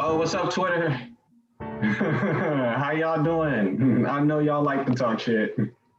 Oh, what's up, Twitter? How y'all doing? I know y'all like to talk shit.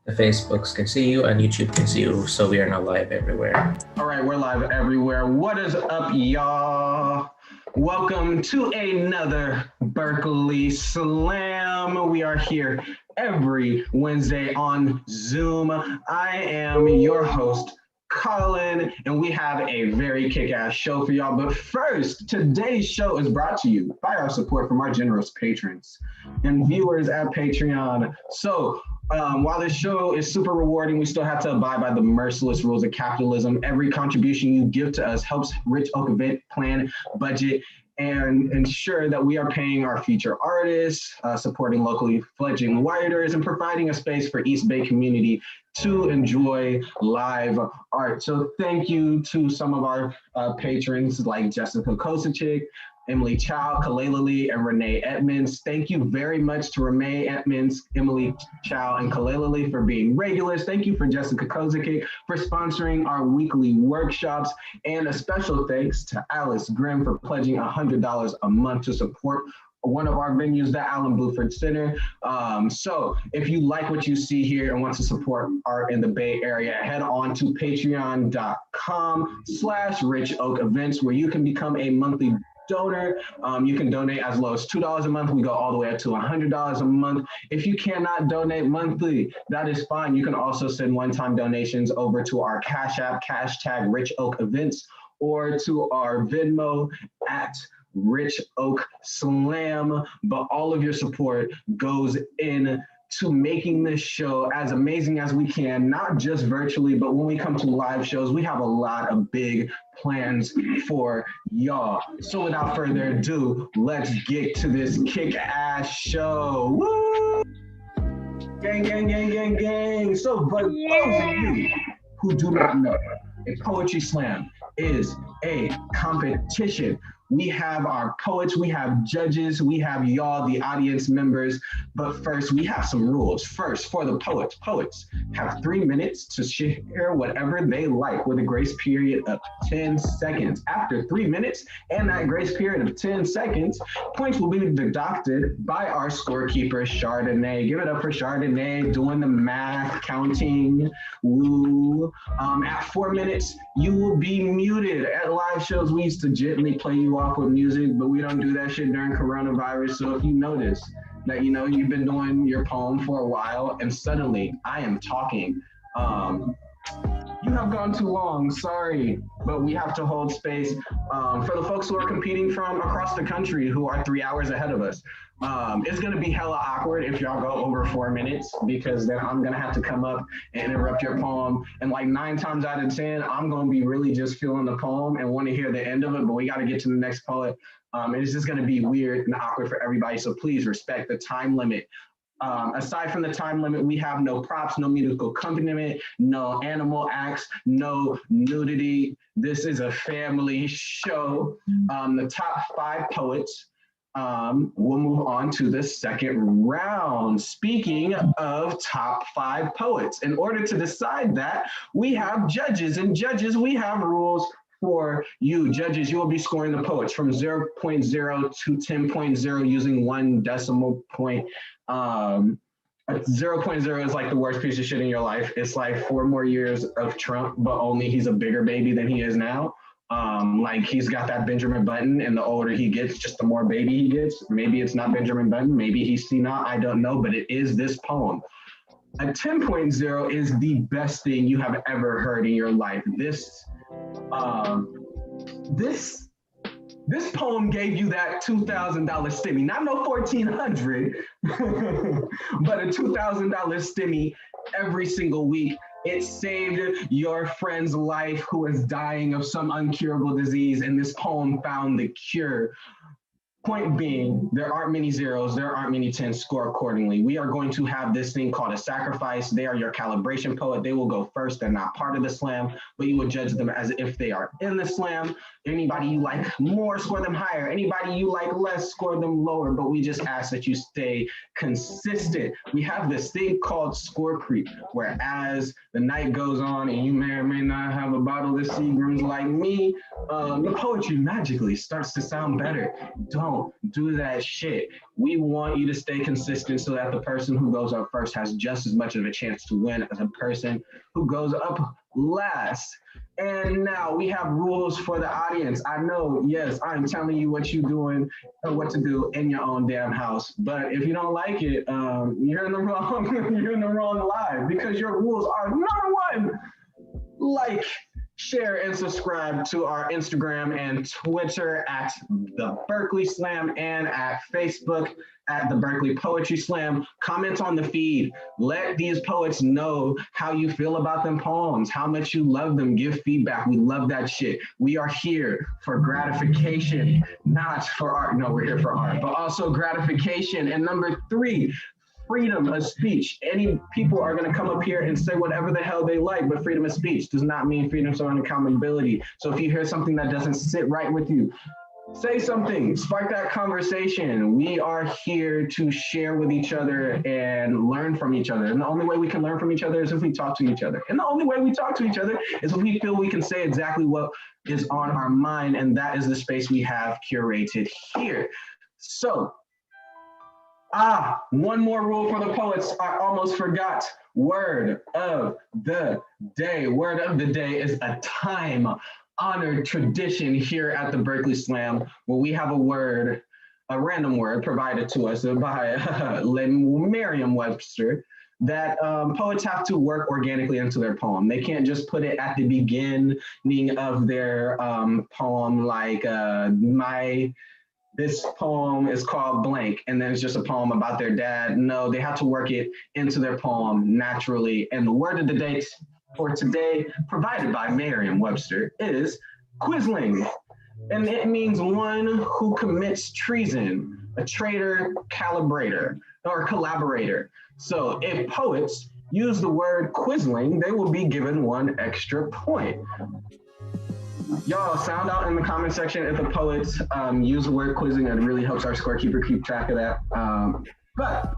The Facebooks can see you and YouTube can see you, so we are now live everywhere. All right, we're live everywhere. What is up, y'all? Welcome to another Berkeley Slam. We are here every Wednesday on Zoom. I am your host, Colin, and we have a very kick-ass show for y'all. But first, today's show is brought to you by our support from our generous patrons and viewers at Patreon. So while this show is super rewarding, we still have to abide by the merciless rules of capitalism. Every contribution you give to us helps RichOak Event plan, budget, and ensure that we are paying our feature artists, supporting locally fledgling writers, and providing a space for East Bay community to enjoy live art. So thank you to some of our patrons like Jessica Kosachik, Emily Chow, Kalela Lee, and Renee Edmonds. Thank you very much to Renee Edmonds, Emily Chow, and Kalela Lee for being regulars. Thank you for Jessica Kosachik for sponsoring our weekly workshops. And a special thanks to Alice Grimm for pledging $100 a month to support one of our venues, the Allen Bluford Center. So if you like what you see here and want to support art in the Bay Area, head on to patreon.com/RichOak Events, where you can become a monthly donor. You can donate as low as $2 a month. We go all the way up to $100 a month. If you cannot donate monthly, that is fine. You can also send one-time donations over to our Cash App, #RichOak Events, or to our Venmo at RichOak Slam. But all of your support goes in to making this show as amazing as we can, not just virtually, but when we come to live shows, we have a lot of big plans for y'all. So without further ado, let's get to this kick-ass show. Woo! Gang, gang, gang, gang, gang. So, but those of you who do not know, a poetry slam is a competition. We have our poets, we have judges, we have y'all, the audience members. But first, we have some rules. First, for the poets have 3 minutes to share whatever they like with a grace period of 10 seconds. After 3 minutes and that grace period of 10 seconds, points will be deducted by our scorekeeper, Chardonnay. Give it up for Chardonnay, doing the math, counting, woo. At 4 minutes, you will be muted. At live shows, we used to gently play you off with music, but we don't do that shit during coronavirus. So if you notice that, you've been doing your poem for a while and suddenly I am talking, you have gone too long, sorry, but we have to hold space for the folks who are competing from across the country who are 3 hours ahead of us. It's gonna be hella awkward if y'all go over 4 minutes, because then I'm gonna have to come up and interrupt your poem. And like 9 times out of 10, I'm gonna be really just feeling the poem and want to hear the end of it, but we gotta get to the next poet. It's just gonna be weird and awkward for everybody, so please respect the time limit. Aside from the time limit, we have no props, no musical accompaniment, no animal acts, no nudity. This is a family show. The top 5 poets will move on to the second round. Speaking of top 5 poets, in order to decide that, we have judges, and judges, we have rules for you. Judges, you will be scoring the poets from 0.0 to 10.0 using 1 decimal point. 0.0 is like the worst piece of shit in your life. It's like 4 more years of Trump, but only he's a bigger baby than he is now. Like he's got that Benjamin Button, and the older he gets, just the more baby he gets. Maybe it's not Benjamin Button, maybe he's senile, I don't know, but it is this poem. A 10.0 is the best thing you have ever heard in your life. This poem gave you that $2,000 stimmy, not no $1,400, but a $2,000 stimmy every single week. It saved your friend's life who is dying of some incurable disease, and this poem found the cure. Point being, there aren't many zeros, there aren't many 10s, score accordingly. We are going to have this thing called a sacrifice. They are your calibration poet. They will go first. They're not part of the slam, but you will judge them as if they are in the slam. Anybody you like more, score them higher. Anybody you like less, score them lower. But we just ask that you stay consistent. We have this thing called score creep, where as the night goes on and you may or may not have a bottle of Seagram's like me, the poetry magically starts to sound better. Don't don't do that shit. We want you to stay consistent so that the person who goes up first has just as much of a chance to win as a person who goes up last. And now we have rules for the audience. I know, yes, I'm telling you what you're doing or what to do in your own damn house. But if you don't like it, you're in the wrong, you're in the wrong live, because your rules are number one, like, share, and subscribe to our Instagram and Twitter at the Berkeley Slam and at Facebook at the Berkeley Poetry Slam. Comment on the feed. Let these poets know how you feel about them poems, how much you love them. Give feedback. We love that shit. We are here for gratification, not for art. No, we're here for art, but also gratification. And number 3, freedom of speech. Any people are going to come up here and say whatever the hell they like, but freedom of speech does not mean freedom of accountability. So if you hear something that doesn't sit right with you, say something, spark that conversation. We are here to share with each other and learn from each other. And the only way we can learn from each other is if we talk to each other. And the only way we talk to each other is if we feel we can say exactly what is on our mind. And that is the space we have curated here. So, one more rule for the poets. I almost forgot. Word of the day. Word of the day is a time-honored tradition here at the Berkeley Slam, where we have a word, a random word provided to us by Merriam-Webster, that poets have to work organically into their poem. They can't just put it at the beginning of their poem, like this poem is called blank, and then it's just a poem about their dad. No, they have to work it into their poem naturally. And the word of the day for today, provided by Merriam-Webster, is quisling. And it means one who commits treason, a traitor, calibrator, or collaborator. So if poets use the word quisling, they will be given 1 extra point. Y'all, sound out in the comment section if the poets use the word quizzing. It really helps our scorekeeper keep track of that. But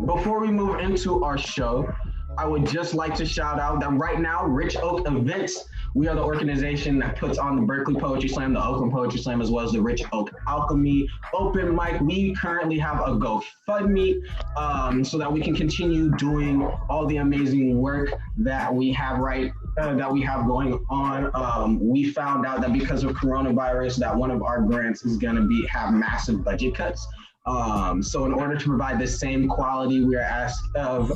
before we move into our show, I would just like to shout out that right now, RichOak Events, we are the organization that puts on the Berkeley Poetry Slam, the Oakland Poetry Slam, as well as the RichOak Alchemy open mic. We currently have a GoFundMe so that we can continue doing all the amazing work that we have going on. We found out that because of coronavirus, that one of our grants is going to have massive budget cuts. So in order to provide the same quality we are asked of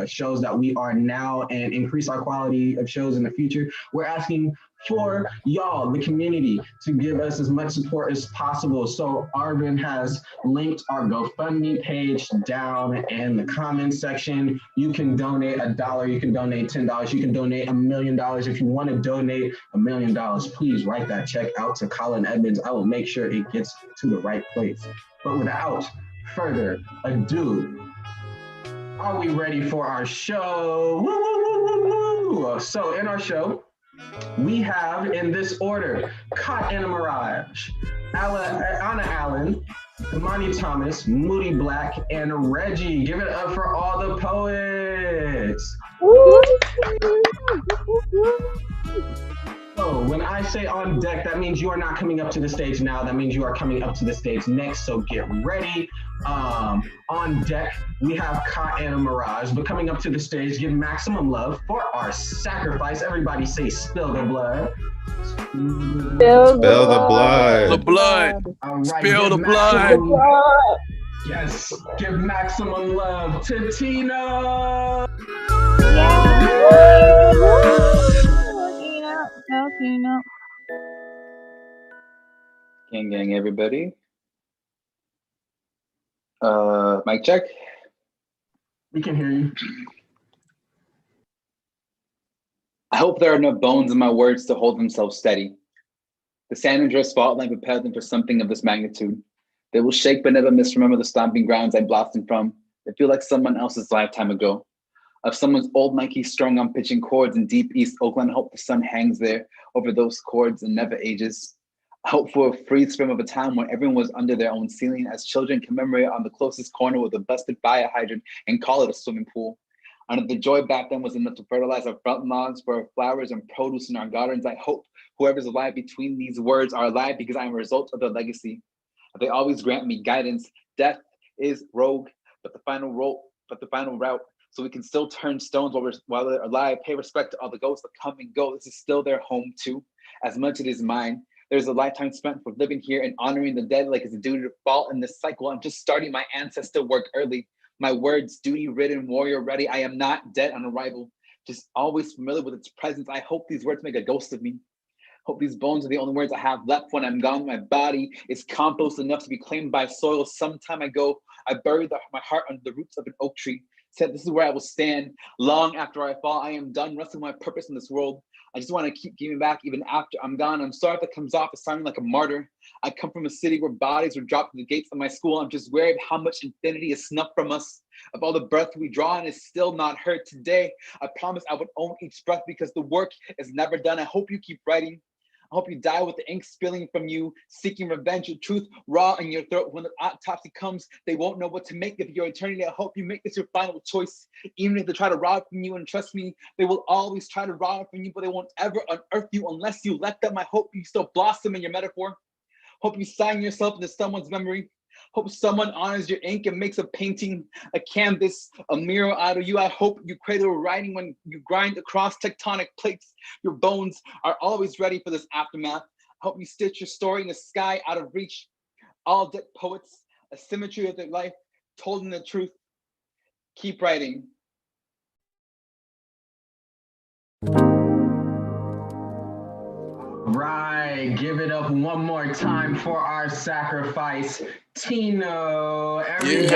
shows that we are now and increase our quality of shows in the future, we're asking for y'all, the community, to give us as much support as possible. So Arvin has linked our GoFundMe page down in the comments section. You can donate $1, you can donate $10, you can donate $1 million. If you want to donate $1 million, please write that check out to Colin Edmonds. I will make sure it gets to the right place. But without further ado, are we ready for our show? Woo, woo, woo, woo, woo. So in our show, we have in this order, Caught in a Mirage, Anna Allen, Imani Thomas, Moody Black, and Reggie. Give it up for all the poets. So when I say on deck, that means you are not coming up to the stage now. That means you are coming up to the stage next. So get ready. On deck, we have Caught in a Mirage, but coming up to the stage, give maximum love for our sacrifice. Everybody say, spill the blood. Spill the blood. The blood. All right, Spill the blood. Yes, give maximum love to Tina. Gang, everybody. Mic check. We can hear you. I hope there are enough bones in my words to hold themselves steady. The San Andreas fault line prepared them for something of this magnitude. They will shake but never misremember the stomping grounds I blasted from. They feel like someone else's lifetime ago. Of someone's old Nike strung on pitching chords in deep East Oakland. I hope the sun hangs there over those chords and never ages. I hope for a freeze frame of a time when everyone was under their own ceiling as children commemorate on the closest corner with a busted fire hydrant and call it a swimming pool. And if the joy back then was enough to fertilize our front lawns for our flowers and produce in our gardens, I hope whoever's alive between these words are alive because I am a result of their legacy. They always grant me guidance. Death is rogue, but the final route. So we can still turn stones while we're alive. Pay respect to all the ghosts that come and go. This is still their home too, as much as it is mine. There's a lifetime spent for living here and honoring the dead like it's a duty to fall in this cycle. I'm just starting my ancestor work early. My words, duty-ridden warrior ready. I am not dead on arrival, just always familiar with its presence. I hope these words make a ghost of me. Hope these bones are the only words I have left when I'm gone. My body is compost enough to be claimed by soil. Sometime ago, I buried my heart under the roots of an oak tree. Said this is where I will stand long after I fall. I am done wrestling my purpose in this world. I just want to keep giving back even after I'm gone. I'm sorry if that comes off as sounding like a martyr. I come from a city where bodies were dropped to the gates of my school. I'm just wary of how much infinity is snuffed from us, of all the breath we draw and is still not heard today. I promise I would own each breath because the work is never done. I hope you keep writing. I hope you die with the ink spilling from you, seeking revenge, your truth raw in your throat. When the autopsy comes, they won't know what to make of your eternity. I hope you make this your final choice, even if they try to rob from you. And trust me, they will always try to rob from you, but they won't ever unearth you unless you let them. I hope you still blossom in your metaphor. Hope you sign yourself into someone's memory. Hope someone honors your ink and makes a painting, a canvas, a mirror out of you. I hope you cradle writing when you grind across tectonic plates. Your bones are always ready for this aftermath. I hope you stitch your story in the sky out of reach. All dead poets, a symmetry of their life, told in the truth. Keep writing. Right, give it up one more time for our sacrifice, Tino. Everybody,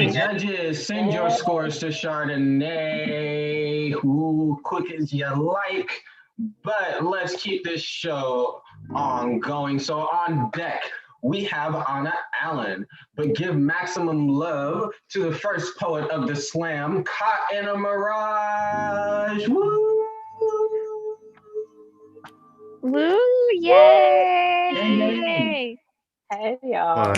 judges, send your scores to Chardonnay. Who quick as you like, but let's keep this show on going. So on deck, we have Anna Allen, but give maximum love to the first poet of the slam, Caught in a Mirage. Woo! Woo! Yay! Hey y'all.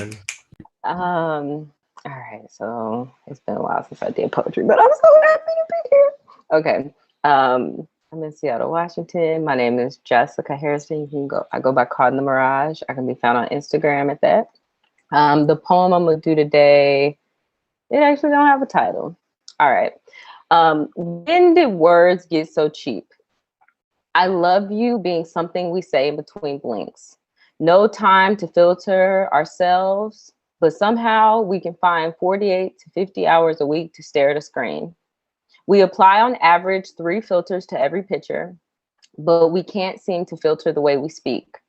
All right, so it's been a while since I did poetry, but I'm so happy to be here. Okay. I'm in Seattle, Washington. My name is Jessica Harrison. I go by Caught in the Mirage. I can be found on Instagram at that. The poem I'm gonna do today, it actually don't have a title. All right. When did words get so cheap? I love you being something we say in between blinks. No time to filter ourselves, but somehow we can find 48 to 50 hours a week to stare at a screen. We apply on average 3 filters to every picture, but we can't seem to filter the way we speak.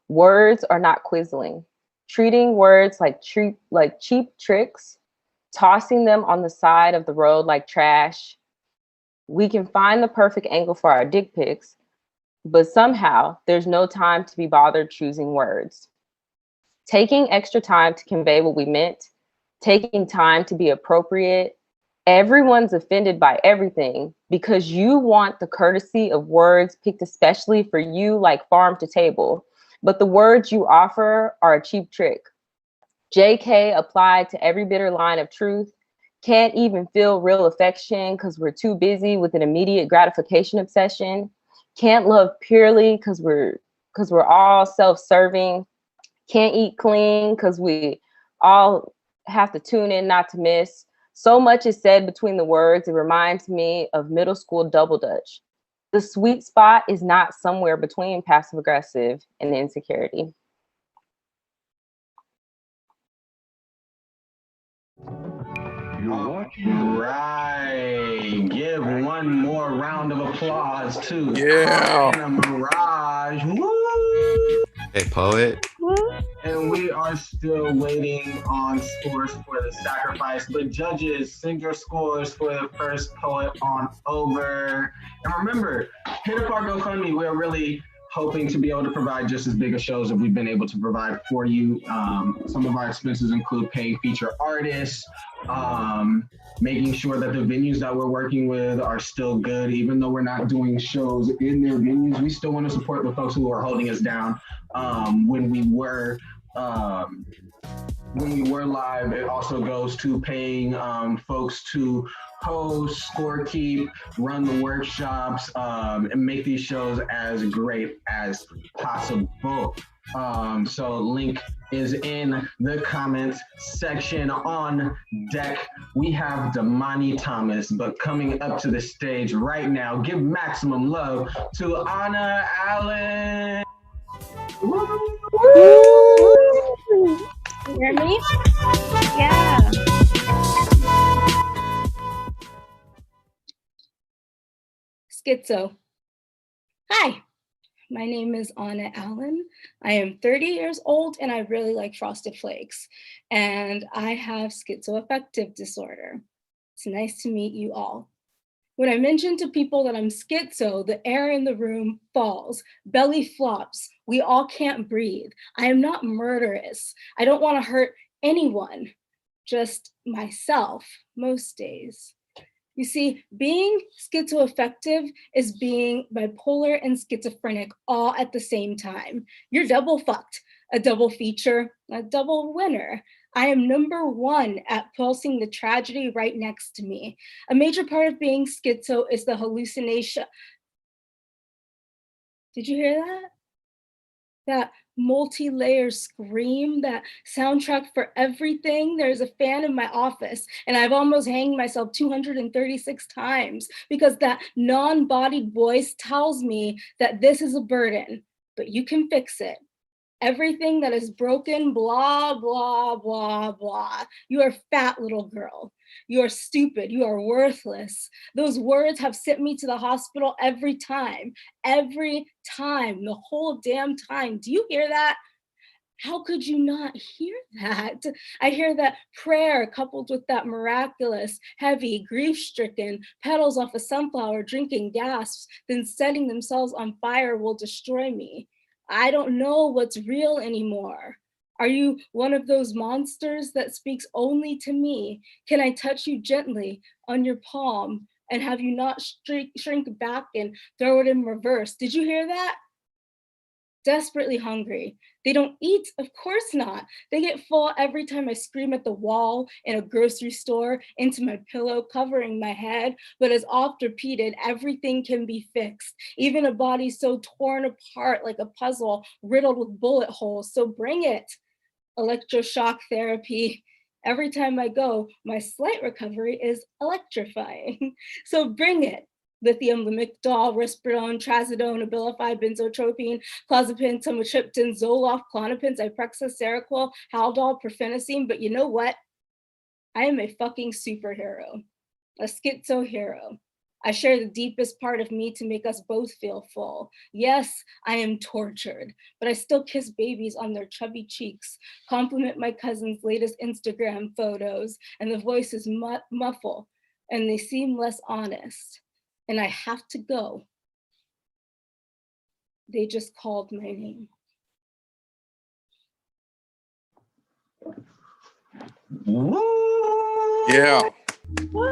Words are not Quizling. Treating words like cheap tricks, tossing them on the side of the road like trash. We can find the perfect angle for our dick pics, but somehow there's no time to be bothered choosing words. Taking extra time to convey what we meant, taking time to be appropriate. Everyone's offended by everything because you want the courtesy of words picked especially for you like farm to table, but the words you offer are a cheap trick. JK applied to every bitter line of truth. Can't even feel real affection because we're too busy with an immediate gratification obsession. Can't love purely because we're all self-serving. Can't eat clean because we all have to tune in not to miss. So much is said between the words, it reminds me of middle school double dutch. The sweet spot is not somewhere between passive aggressive and insecurity. Right. Give one more round of applause to Yeah. Caught in a Mirage. Woo! Hey, poet. And we are still waiting on scores for the sacrifice. But judges, send your scores for the first poet on over. And remember, hit up our GoFundMe. We're really hoping to be able to provide just as big of shows as we've been able to provide for you. Some of our expenses include paying feature artists, making sure that the venues that we're working with are still good. Even though we're not doing shows in their venues, we still want to support the folks who are holding us down. When we were live, it also goes to paying folks to host, scorekeep, run the workshops, and make these shows as great as possible. So link is in the comments section. On deck, we have Damani Thomas, but coming up to the stage right now, give maximum love to Anna Allen. You hear me? Yeah. Schizo. Hi, my name is Anna Allen. I am 30 years old and I really like Frosted Flakes. And I have schizoaffective disorder. It's nice to meet you all. When I mention to people that I'm schizo, the air in the room falls, belly flops. We all can't breathe. I am not murderous. I don't want to hurt anyone, just myself most days. You see, being schizoaffective is being bipolar and schizophrenic all at the same time. You're double fucked, a double feature, a double winner. I am #1 at pulsing the tragedy right next to me. A major part of being schizo is the hallucination. Did you hear that? That multi-layer scream, that soundtrack for everything. There's a fan in my office and I've almost hanged myself 236 times because that non-bodied voice tells me that this is a burden, but you can fix it. Everything that is broken, blah, blah, blah, blah. You are fat, little girl. You are stupid. You are worthless. Those words have sent me to the hospital every time, the whole damn time. Do you hear that? How could you not hear that? I hear that prayer coupled with that miraculous, heavy, grief-stricken, petals off a sunflower drinking gasps, then setting themselves on fire will destroy me. I don't know what's real anymore. Are you one of those monsters that speaks only to me? Can I touch you gently on your palm and have you not shrink back and throw it in reverse? Did you hear that? Desperately hungry. They don't eat, of course not. They get full every time I scream at the wall in a grocery store, into my pillow, covering my head. But as oft repeated, everything can be fixed. Even a body so torn apart like a puzzle riddled with bullet holes. So bring it. Electroshock therapy. Every time I go, my slight recovery is electrifying. So bring it. Lithium, lamictal, risperidone, trazodone, abilify, benzotropine, clozapine, atomotriptan, Zoloft, Klonopin, Zyprexa, Seroquel, Haldol, Perfenacine. But you know what? I am a fucking superhero, a schizo hero. I share the deepest part of me to make us both feel full. Yes, I am tortured, but I still kiss babies on their chubby cheeks, compliment my cousin's latest Instagram photos, and the voices muffle, and they seem less honest. And I have to go. They just called my name. Yeah. Wow.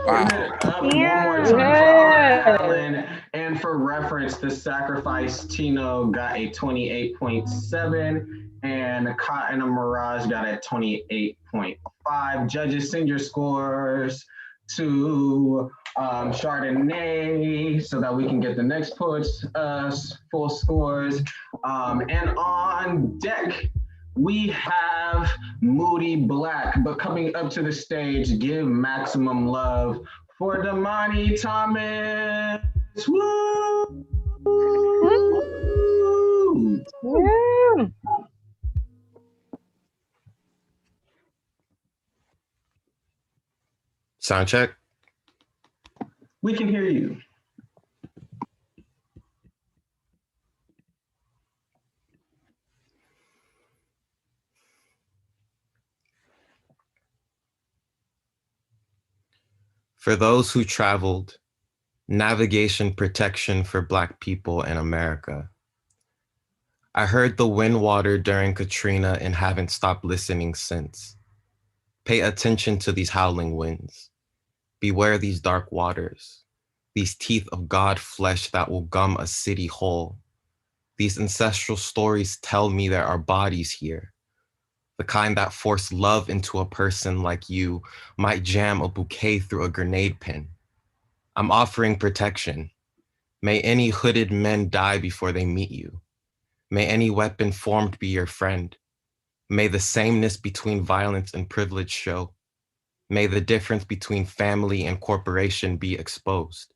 One more time for Alan. And for reference, the Sacrifice Tino got a 28.7 and Cotton and Mirage got a 28.5. Judges, send your scores to Chardonnay so that we can get the next poet's full scores. And on deck, we have Moody Black, but coming up to the stage, give maximum love for Damani Thomas. Woo! Yeah. Sound check. We can hear you. For those who traveled, navigation protection for Black people in America. I heard the wind water during Katrina and haven't stopped listening since. Pay attention to these howling winds. Beware these dark waters, these teeth of God flesh that will gum a city whole. These ancestral stories tell me there are bodies here, the kind that force love into a person like you might jam a bouquet through a grenade pin. I'm offering protection. May any hooded men die before they meet you. May any weapon formed be your friend. May the sameness between violence and privilege show. May the difference between family and corporation be exposed.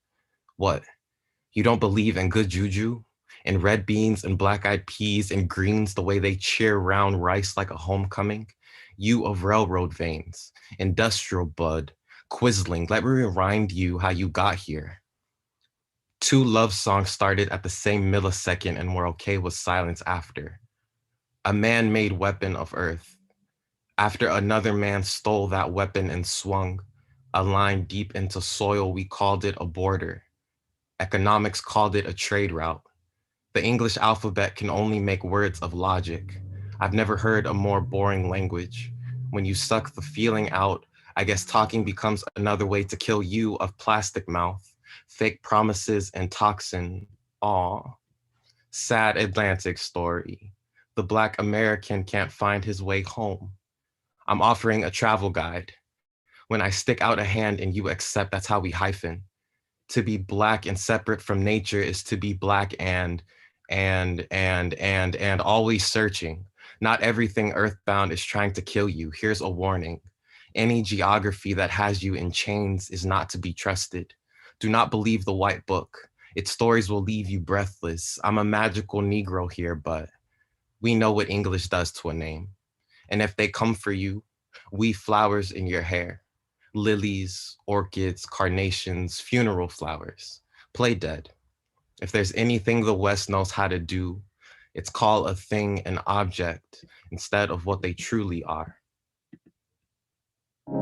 What? You don't believe in good juju? In red beans and black-eyed peas and greens the way they cheer round rice like a homecoming? You of railroad veins, industrial blood, quizzling, let me remind you how you got here. Two love songs started at the same millisecond and were okay with silence after. A man-made weapon of earth. After another man stole that weapon and swung a line deep into soil, we called it a border. Economics called it a trade route. The English alphabet can only make words of logic. I've never heard a more boring language. When you suck the feeling out, I guess talking becomes another way to kill you of plastic mouth, fake promises and toxin. Aw. Sad Atlantic story. The Black American can't find his way home. I'm offering a travel guide. When I stick out a hand and you accept, that's how we hyphen. To be Black and separate from nature is to be Black and always searching. Not everything earthbound is trying to kill you. Here's a warning. Any geography that has you in chains is not to be trusted. Do not believe the white book. Its stories will leave you breathless. I'm a magical Negro here, but we know what English does to a name. And if they come for you, weave flowers in your hair. Lilies, orchids, carnations, funeral flowers. Play dead. If there's anything the West knows how to do, it's call a thing an object instead of what they truly are. All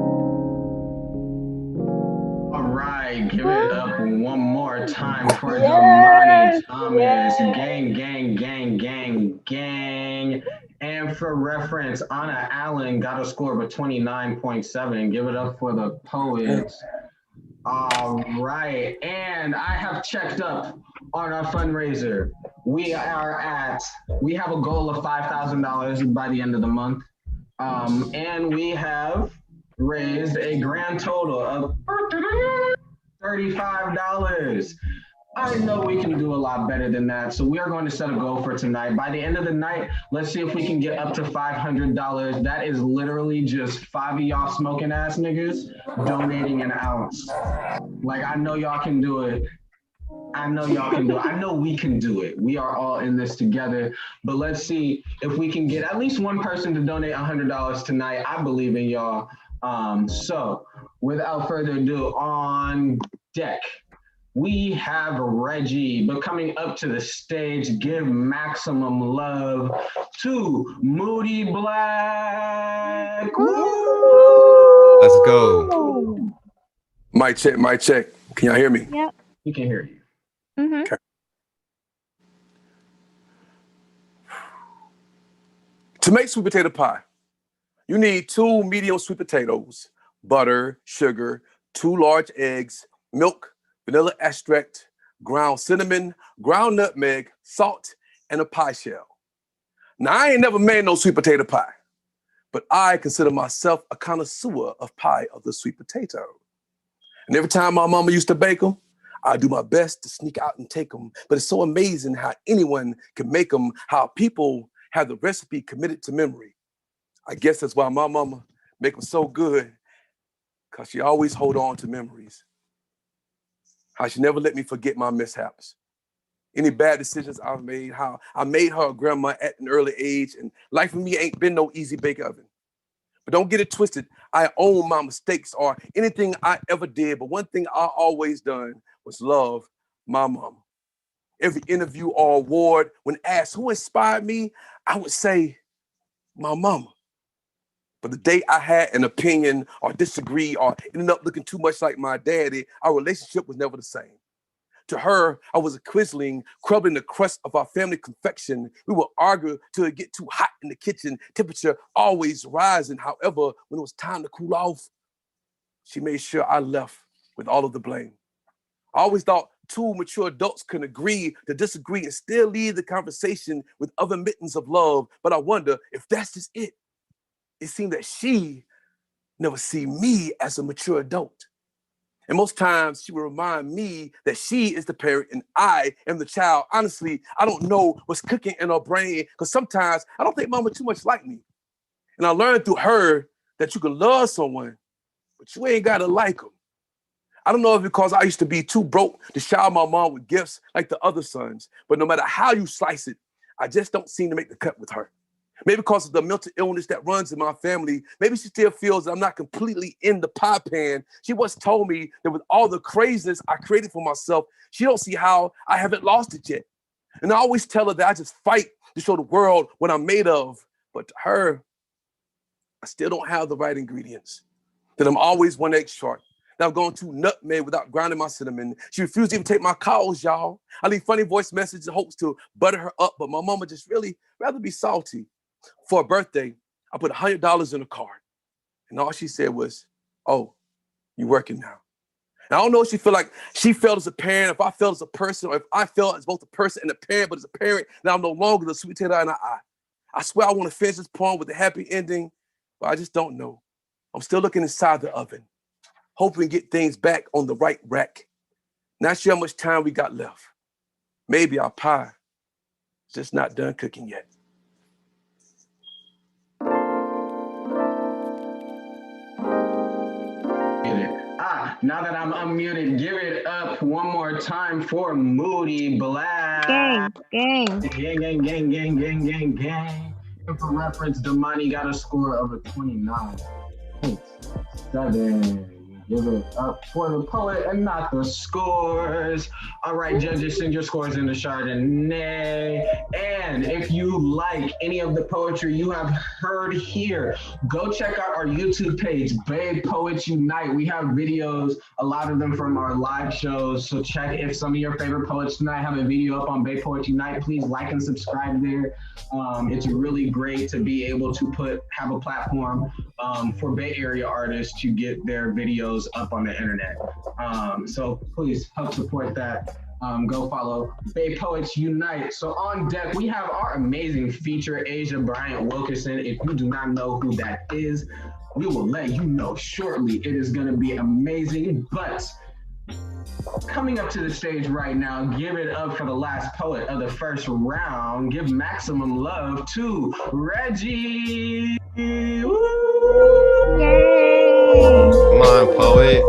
right, give it up one more time for Damani Thomas. Gang, gang, gang, gang, gang. And for reference, Anna Allen got a score of a 29.7. Give it up for the poets. All right, and I have checked up on our fundraiser. We have a goal of $5,000 by the end of the month. And we have raised a grand total of $35. I know we can do a lot better than that, so we are going to set a goal for tonight. By the end of the night, let's see if we can get up to $500. That is literally just 5 of y'all smoking ass niggas donating an ounce. Like, I know y'all can do it. I know y'all can do it. I know we can do it. We are all in this together. But let's see if we can get at least one person to donate $100 tonight. I believe in y'all. So without further ado, on deck, we have Reggie, but coming up to the stage, give maximum love to Moody Black. Woo! Let's go. Mic check, mic check. Can y'all hear me? Yep. We can hear you. Mm-hmm. Okay. To make sweet potato pie, you need 2 medium sweet potatoes, butter, sugar, 2 large eggs, milk, vanilla extract, ground cinnamon, ground nutmeg, salt, and a pie shell. Now, I ain't never made no sweet potato pie, but I consider myself a connoisseur of pie of the sweet potato. And every time my mama used to bake them, I do my best to sneak out and take them. But it's so amazing how anyone can make them, how people have the recipe committed to memory. I guess that's why my mama make them so good, because she always hold on to memories. How she never let me forget my mishaps. Any bad decisions I've made, how I made her a grandma at an early age, and life for me ain't been no easy bake oven. But don't get it twisted. I own my mistakes or anything I ever did, but one thing I always done was love my mama. Every interview or award, when asked who inspired me, I would say my mama. But the day I had an opinion or disagreed or ended up looking too much like my daddy, our relationship was never the same. To her, I was a quisling, crumbling the crust of our family confection. We would argue till it get too hot in the kitchen, temperature always rising. However, when it was time to cool off, she made sure I left with all of the blame. I always thought 2 mature adults can agree to disagree and still leave the conversation with other mittens of love. But I wonder if that's just it. It seemed that she never see me as a mature adult. And most times she will remind me that she is the parent and I am the child. Honestly, I don't know what's cooking in her brain because sometimes I don't think mama too much like me. And I learned through her that you can love someone, but you ain't gotta like them. I don't know if because I used to be too broke to shower my mom with gifts like the other sons, but no matter how you slice it, I just don't seem to make the cut with her. Maybe because of the mental illness that runs in my family, maybe she still feels that I'm not completely in the pie pan. She once told me that with all the craziness I created for myself, she don't see how I haven't lost it yet. And I always tell her that I just fight to show the world what I'm made of. But to her, I still don't have the right ingredients. That I'm always 1 egg short. That I've gone too nutmeg without grinding my cinnamon. She refused to even take my calls, y'all. I leave funny voice messages in hopes to butter her up, but my mama just really rather be salty. For her birthday, I put $100 in a card. And all she said was, "Oh, you working now." And I don't know if she felt as a parent, if I felt as a person, or if I felt as both a person and a parent, but as a parent, now I'm no longer the sweet potato in her eye. I swear I want to finish this poem with a happy ending, but I just don't know. I'm still looking inside the oven, hoping to get things back on the right rack. Not sure how much time we got left. Maybe our pie is just not done cooking yet. Now that I'm unmuted, give it up one more time for Moody Black. Gang. And for reference, Damani got a score of a 29.7. Give it up for the poet and not the scores. All right, judges, send your scores into Chardonnay. And if you like any of the poetry you have heard here, go check out our YouTube page, Bay Poets Unite. We have videos, a lot of them from our live shows. So check if some of your favorite poets tonight have a video up on Bay Poets Unite. Please like and subscribe there. It's really great to be able to have a platform for Bay Area artists to get their videos up on the internet. So please help support that. Go follow Bay Poets Unite. So on deck, we have our amazing feature, Asia Bryant-Wilkerson. If you do not know who that is, we will let you know shortly. It is going to be amazing. But coming up to the stage right now, give it up for the last poet of the first round. Give maximum love to Reggie. Woo! Yay! Come on, poet.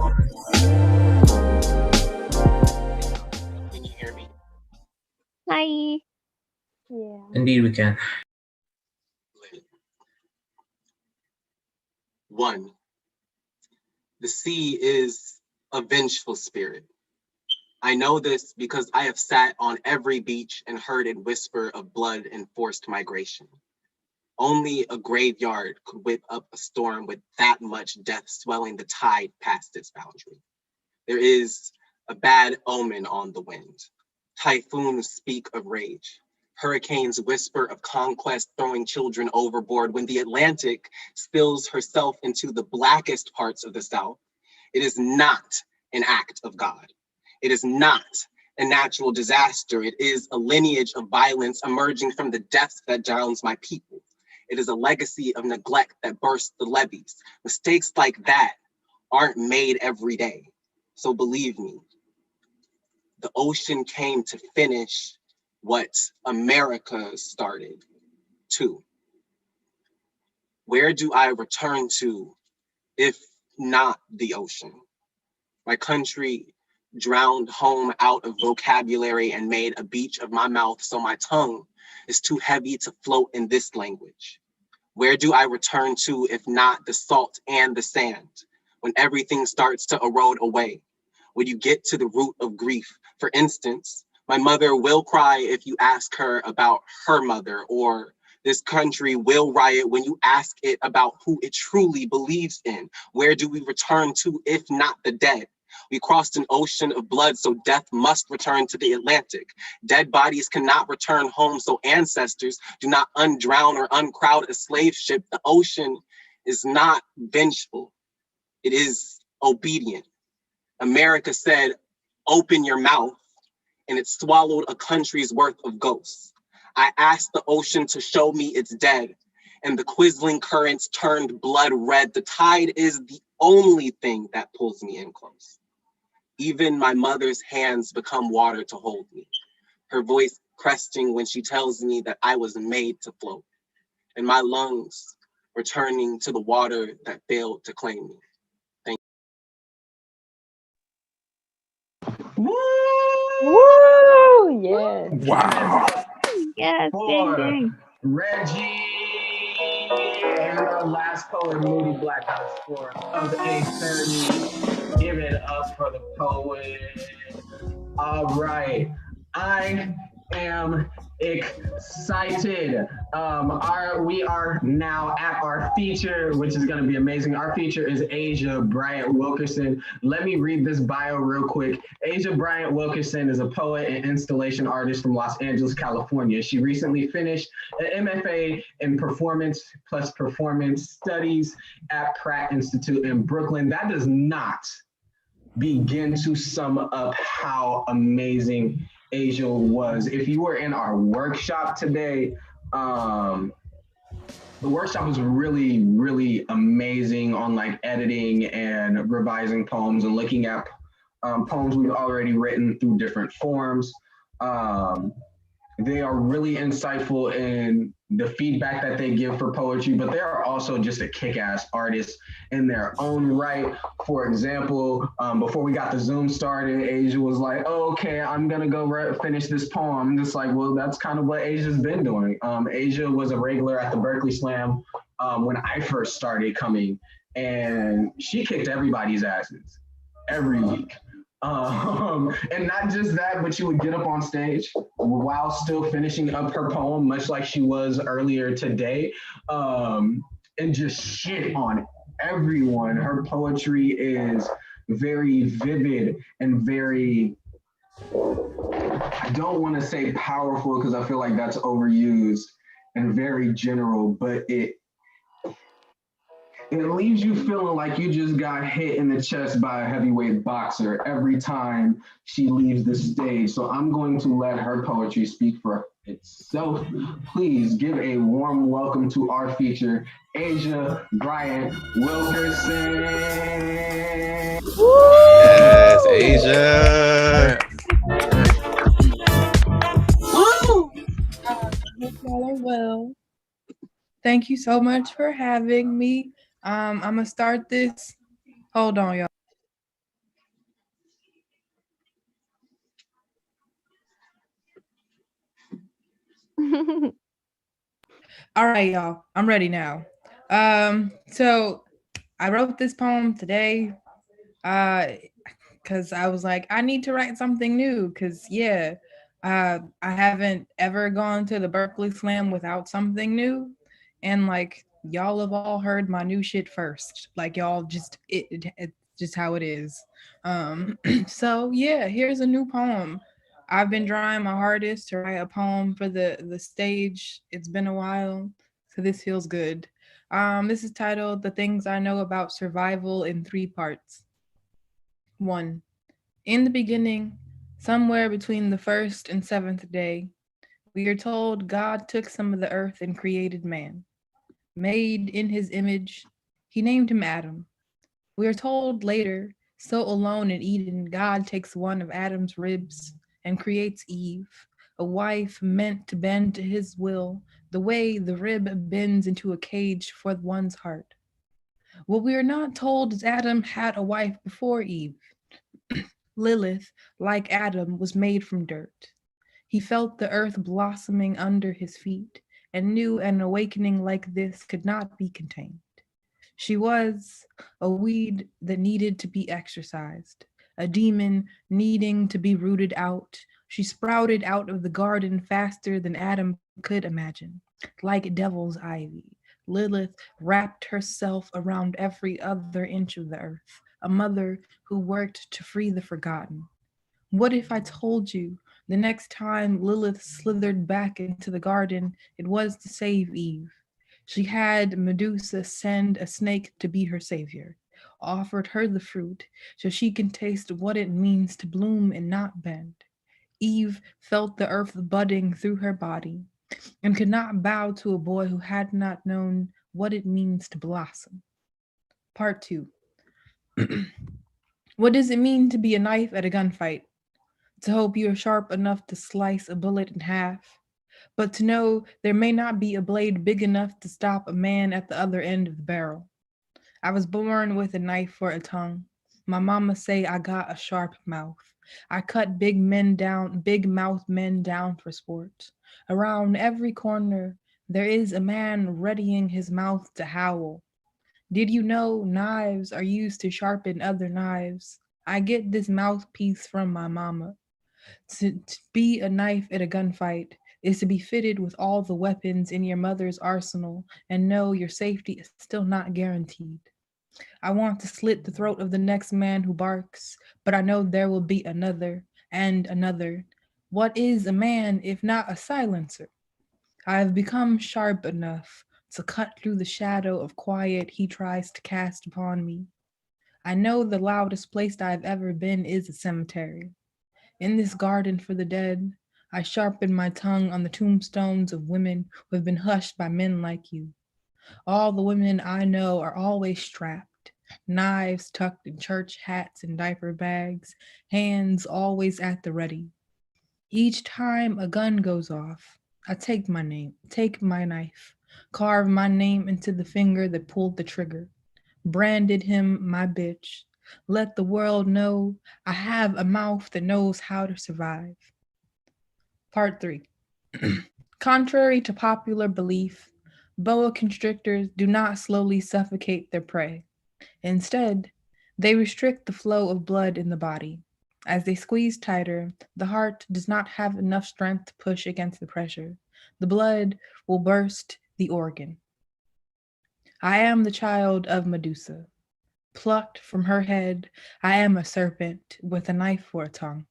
Can you hear me? Hi. Yeah. Indeed, we can. 1. The sea is a vengeful spirit. I know this because I have sat on every beach and heard it whisper of blood and forced migration. Only a graveyard could whip up a storm with that much death swelling the tide past its boundary. There is a bad omen on the wind. Typhoons speak of rage. Hurricanes whisper of conquest, throwing children overboard. When the Atlantic spills herself into the blackest parts of the South, it is not an act of God. It is not a natural disaster. It is a lineage of violence emerging from the depths that drowns my people. It is a legacy of neglect that bursts the levees. Mistakes like that aren't made every day. So believe me, the ocean came to finish what America started too. Where do I return to if not the ocean? My country drowned home out of vocabulary and made a beach of my mouth, so my tongue is too heavy to float in this language. Where do I return to if not the salt and the sand? When everything starts to erode away, when you get to the root of grief. For instance, my mother will cry if you ask her about her mother, or this country will riot when you ask it about who it truly believes in. Where do we return to if not the dead? We crossed an ocean of blood, so death must return to the Atlantic. Dead bodies cannot return home, so ancestors do not undrown or uncrowd a slave ship. The ocean is not vengeful. It is obedient. America said, "Open your mouth," and it swallowed a country's worth of ghosts. I asked the ocean to show me it's dead, and the quisling currents turned blood red. The tide is the only thing that pulls me in close. Even my mother's hands become water to hold me, her voice cresting when she tells me that I was made to float, and my lungs returning to the water that failed to claim me. Thank Woo! Woo! Yes. Wow. Yes, For ding, ding. Reggie and our last poet, Moody Blackhouse, for of 8:30. Give it up for the poet. All right, I am excited. We are now at our feature, which is going to be amazing. Our feature is Asia Bryant-Wilkerson. Let me read this bio real quick. Asia Bryant-Wilkerson is a poet and installation artist from Los Angeles, California. She recently finished an MFA in performance plus performance studies at Pratt Institute in Brooklyn. That does not begin to sum up how amazing Asia was. If you were in our workshop today, the workshop was really, really amazing on like editing and revising poems and looking at poems we've already written through different forms. They are really insightful in the feedback that they give for poetry, but they are also just a kick-ass artist in their own right. For example, before we got the Zoom started, Asia was like, oh, okay, I'm gonna go finish this poem. I'm just like, well, that's kind of what Asia's been doing. Asia was a regular at the Berkeley Slam when I first started coming, and she kicked everybody's asses every week. And not just that, but she would get up on stage while still finishing up her poem, much like she was earlier today, and just shit on everyone. Her poetry is very vivid and very, I don't want to say powerful because I feel like that's overused, and very general, but it leaves you feeling like you just got hit in the chest by a heavyweight boxer every time she leaves the stage. So I'm going to let her poetry speak for itself. Please give a warm welcome to our feature, Asia Bryant-Wilkerson. Yes, Asia. Hope y'all are well. Thank you so much for having me. I'm gonna start this. Hold on, y'all. All right, y'all. I'm ready now. So I wrote this poem today because I was like, I need to write something new because, I haven't ever gone to the Berkeley Slam without something new. And like, y'all have all heard my new shit first. Like, y'all just, it's just how it is. So yeah, here's a new poem. I've been trying my hardest to write a poem for the stage. It's been a while, so this feels good. This is titled The Things I Know About Survival in 3 parts. 1. In the beginning, somewhere between the 1st and 7th day, we are told God took some of the earth and created man. Made in his image, he named him Adam. We are told later, so alone in Eden, God takes one of Adam's ribs and creates Eve, a wife meant to bend to his will, the way the rib bends into a cage for one's heart. What we are not told is Adam had a wife before Eve. Lilith, like Adam, was made from dirt. He felt the earth blossoming under his feet and knew an awakening like this could not be contained. She was a weed that needed to be exorcised, a demon needing to be rooted out. She sprouted out of the garden faster than Adam could imagine, like devil's ivy. Lilith wrapped herself around every other inch of the earth, a mother who worked to free the forgotten. What if I told you the next time Lilith slithered back into the garden, it was to save Eve? She had Medusa send a snake to be her savior, offered her the fruit so she can taste what it means to bloom and not bend. Eve felt the earth budding through her body and could not bow to a boy who had not known what it means to blossom. Part 2. What does it mean to be a knife at a gunfight? To hope you are sharp enough to slice a bullet in half, but to know there may not be a blade big enough to stop a man at the other end of the barrel. I was born with a knife for a tongue. My mama say I got a sharp mouth. I cut big mouth men down for sport. Around every corner, there is a man readying his mouth to howl. Did you know knives are used to sharpen other knives? I get this mouthpiece from my mama. To be a knife at a gunfight is to be fitted with all the weapons in your mother's arsenal and know your safety is still not guaranteed. I want to slit the throat of the next man who barks, but I know there will be another and another. What is a man if not a silencer? I have become sharp enough to cut through the shadow of quiet he tries to cast upon me. I know the loudest place I have ever been is a cemetery. In this garden for the dead, I sharpen my tongue on the tombstones of women who have been hushed by men like you. All the women I know are always strapped, knives tucked in church hats and diaper bags, hands always at the ready. Each time a gun goes off, I take my knife, carve my name into the finger that pulled the trigger, branded him my bitch. Let the world know I have a mouth that knows how to survive. Part 3. Contrary to popular belief, boa constrictors do not slowly suffocate their prey. Instead, they restrict the flow of blood in the body. As they squeeze tighter, the heart does not have enough strength to push against the pressure. The blood will burst the organ. I am the child of Medusa. Plucked from her head, I am a serpent with a knife for a tongue.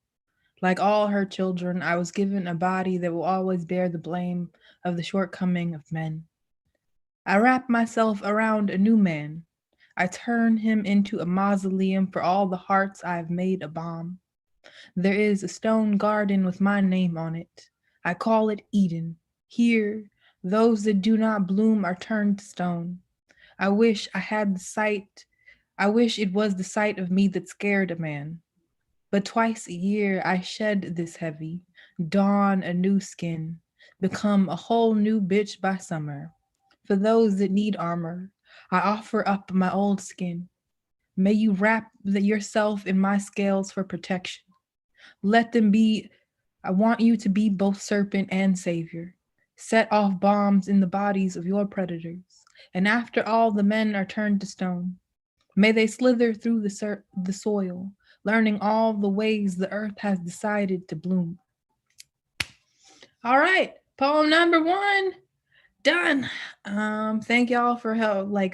Like all her children, I was given a body that will always bear the blame of the shortcoming of men. I wrap myself around a new man. I turn him into a mausoleum for all the hearts I have made a bomb. There is a stone garden with my name on it. I call it Eden. Here, those that do not bloom are turned to stone. I wish it was the sight of me that scared a man. But twice a year I shed this heavy, don a new skin, become a whole new bitch by summer. For those that need armor, I offer up my old skin. May you wrap yourself in my scales for protection. I want you to be both serpent and savior. Set off bombs in the bodies of your predators. And after all the men are turned to stone, may they slither through the soil, learning all the ways the earth has decided to bloom. All right, poem number 1, done. Thank y'all for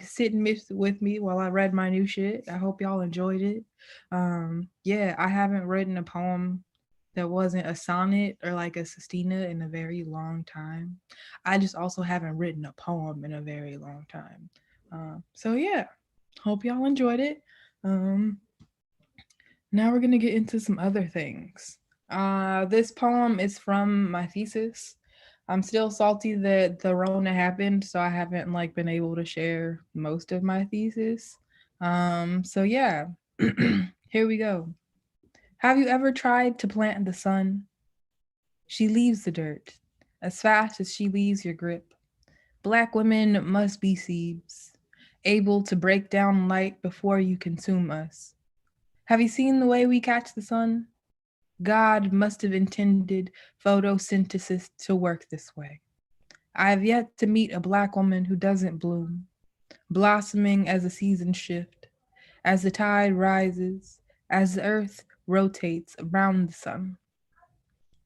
sitting with me while I read my new shit. I hope y'all enjoyed it. Yeah, I haven't written a poem that wasn't a sonnet or like a sestina in a very long time. I just also haven't written a poem in a very long time. So yeah, hope y'all enjoyed it. Now we're gonna get into some other things. This poem is from my thesis. I'm still salty that the Rona happened, so I haven't been able to share most of my thesis. So yeah, here we go. Have you ever tried to plant the sun? She leaves the dirt as fast as she leaves your grip. Black women must be seeds, able to break down light before you consume us. Have you seen the way we catch the sun? God must have intended photosynthesis to work this way. I have yet to meet a Black woman who doesn't bloom, blossoming as the seasons shift, as the tide rises, as the earth rotates around the sun.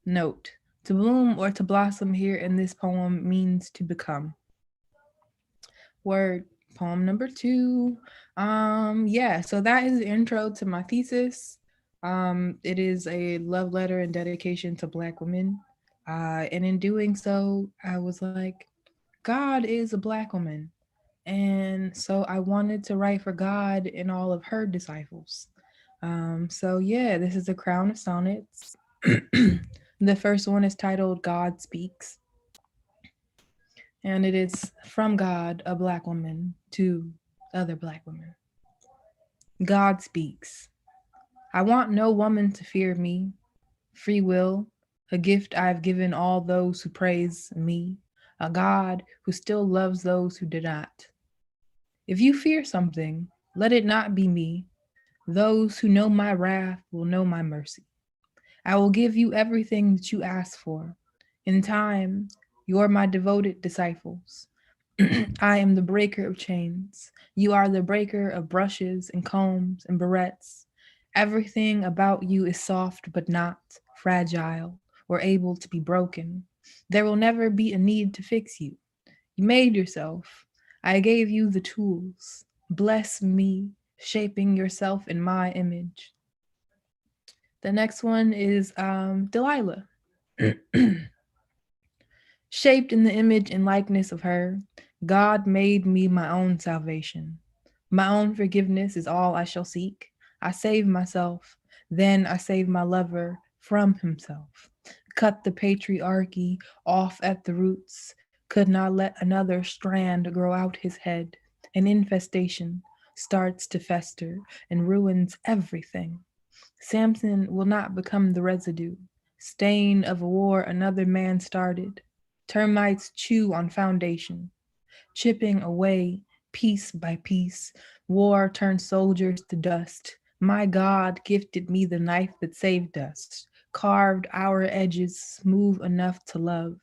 Note, to bloom or to blossom here in this poem means to become. Word, poem number 2. Yeah, so that is the intro to my thesis. It is a love letter and dedication to Black women. And in doing so, I was like, God is a Black woman. And so I wanted to write for God and all of her disciples. So yeah, this is a crown of sonnets. The first one is titled God Speaks. And it is from God, a Black woman, to other Black women. God speaks. I want no woman to fear me. Free will, a gift I've given all those who praise me, a God who still loves those who do not. If you fear something, let it not be me. Those who know my wrath will know my mercy. I will give you everything that you ask for. In time, you are my devoted disciples. I am the breaker of chains. You are the breaker of brushes and combs and barrettes. Everything about you is soft but not fragile or able to be broken. There will never be a need to fix you. You made yourself. I gave you the tools. Bless me, shaping yourself in my image. The next one is Delilah. Shaped in the image and likeness of her, God made me my own salvation. My own forgiveness is all I shall seek. I save myself, then I save my lover from himself. Cut the patriarchy off at the roots, could not let another strand grow out his head. An infestation starts to fester and ruins everything. Samson will not become the residue, stain of a war another man started. Termites chew on foundation, chipping away piece by piece. War turns soldiers to dust. My God gifted me the knife that saved us, carved our edges smooth enough to love.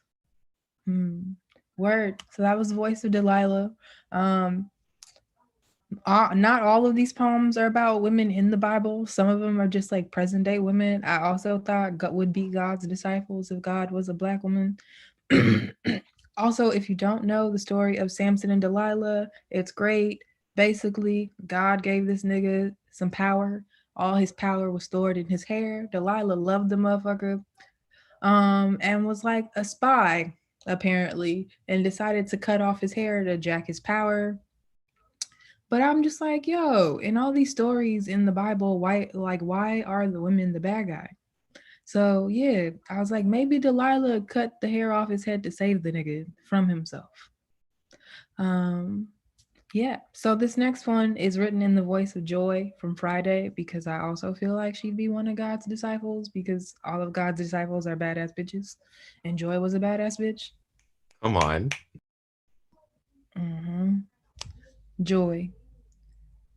Word. So that was the voice of Delilah. Not all of these poems are about women in the Bible. Some of them are just like present day women. I also thought God would be God's disciples if God was a Black woman. Also, if you don't know the story of Samson and Delilah, it's great. Basically, God gave this nigga some power. All his power was stored in his hair. Delilah loved the motherfucker, and was like a spy, apparently, and decided to cut off his hair to jack his power. But I'm just like, yo, in all these stories in the Bible, why are the women the bad guy? So yeah, I was like, maybe Delilah cut the hair off his head to save the nigga from himself. Yeah, so this next one is written in the voice of Joy from Friday, because I also feel like she'd be one of God's disciples, because all of God's disciples are badass bitches, and Joy was a badass bitch. Come on. Joy.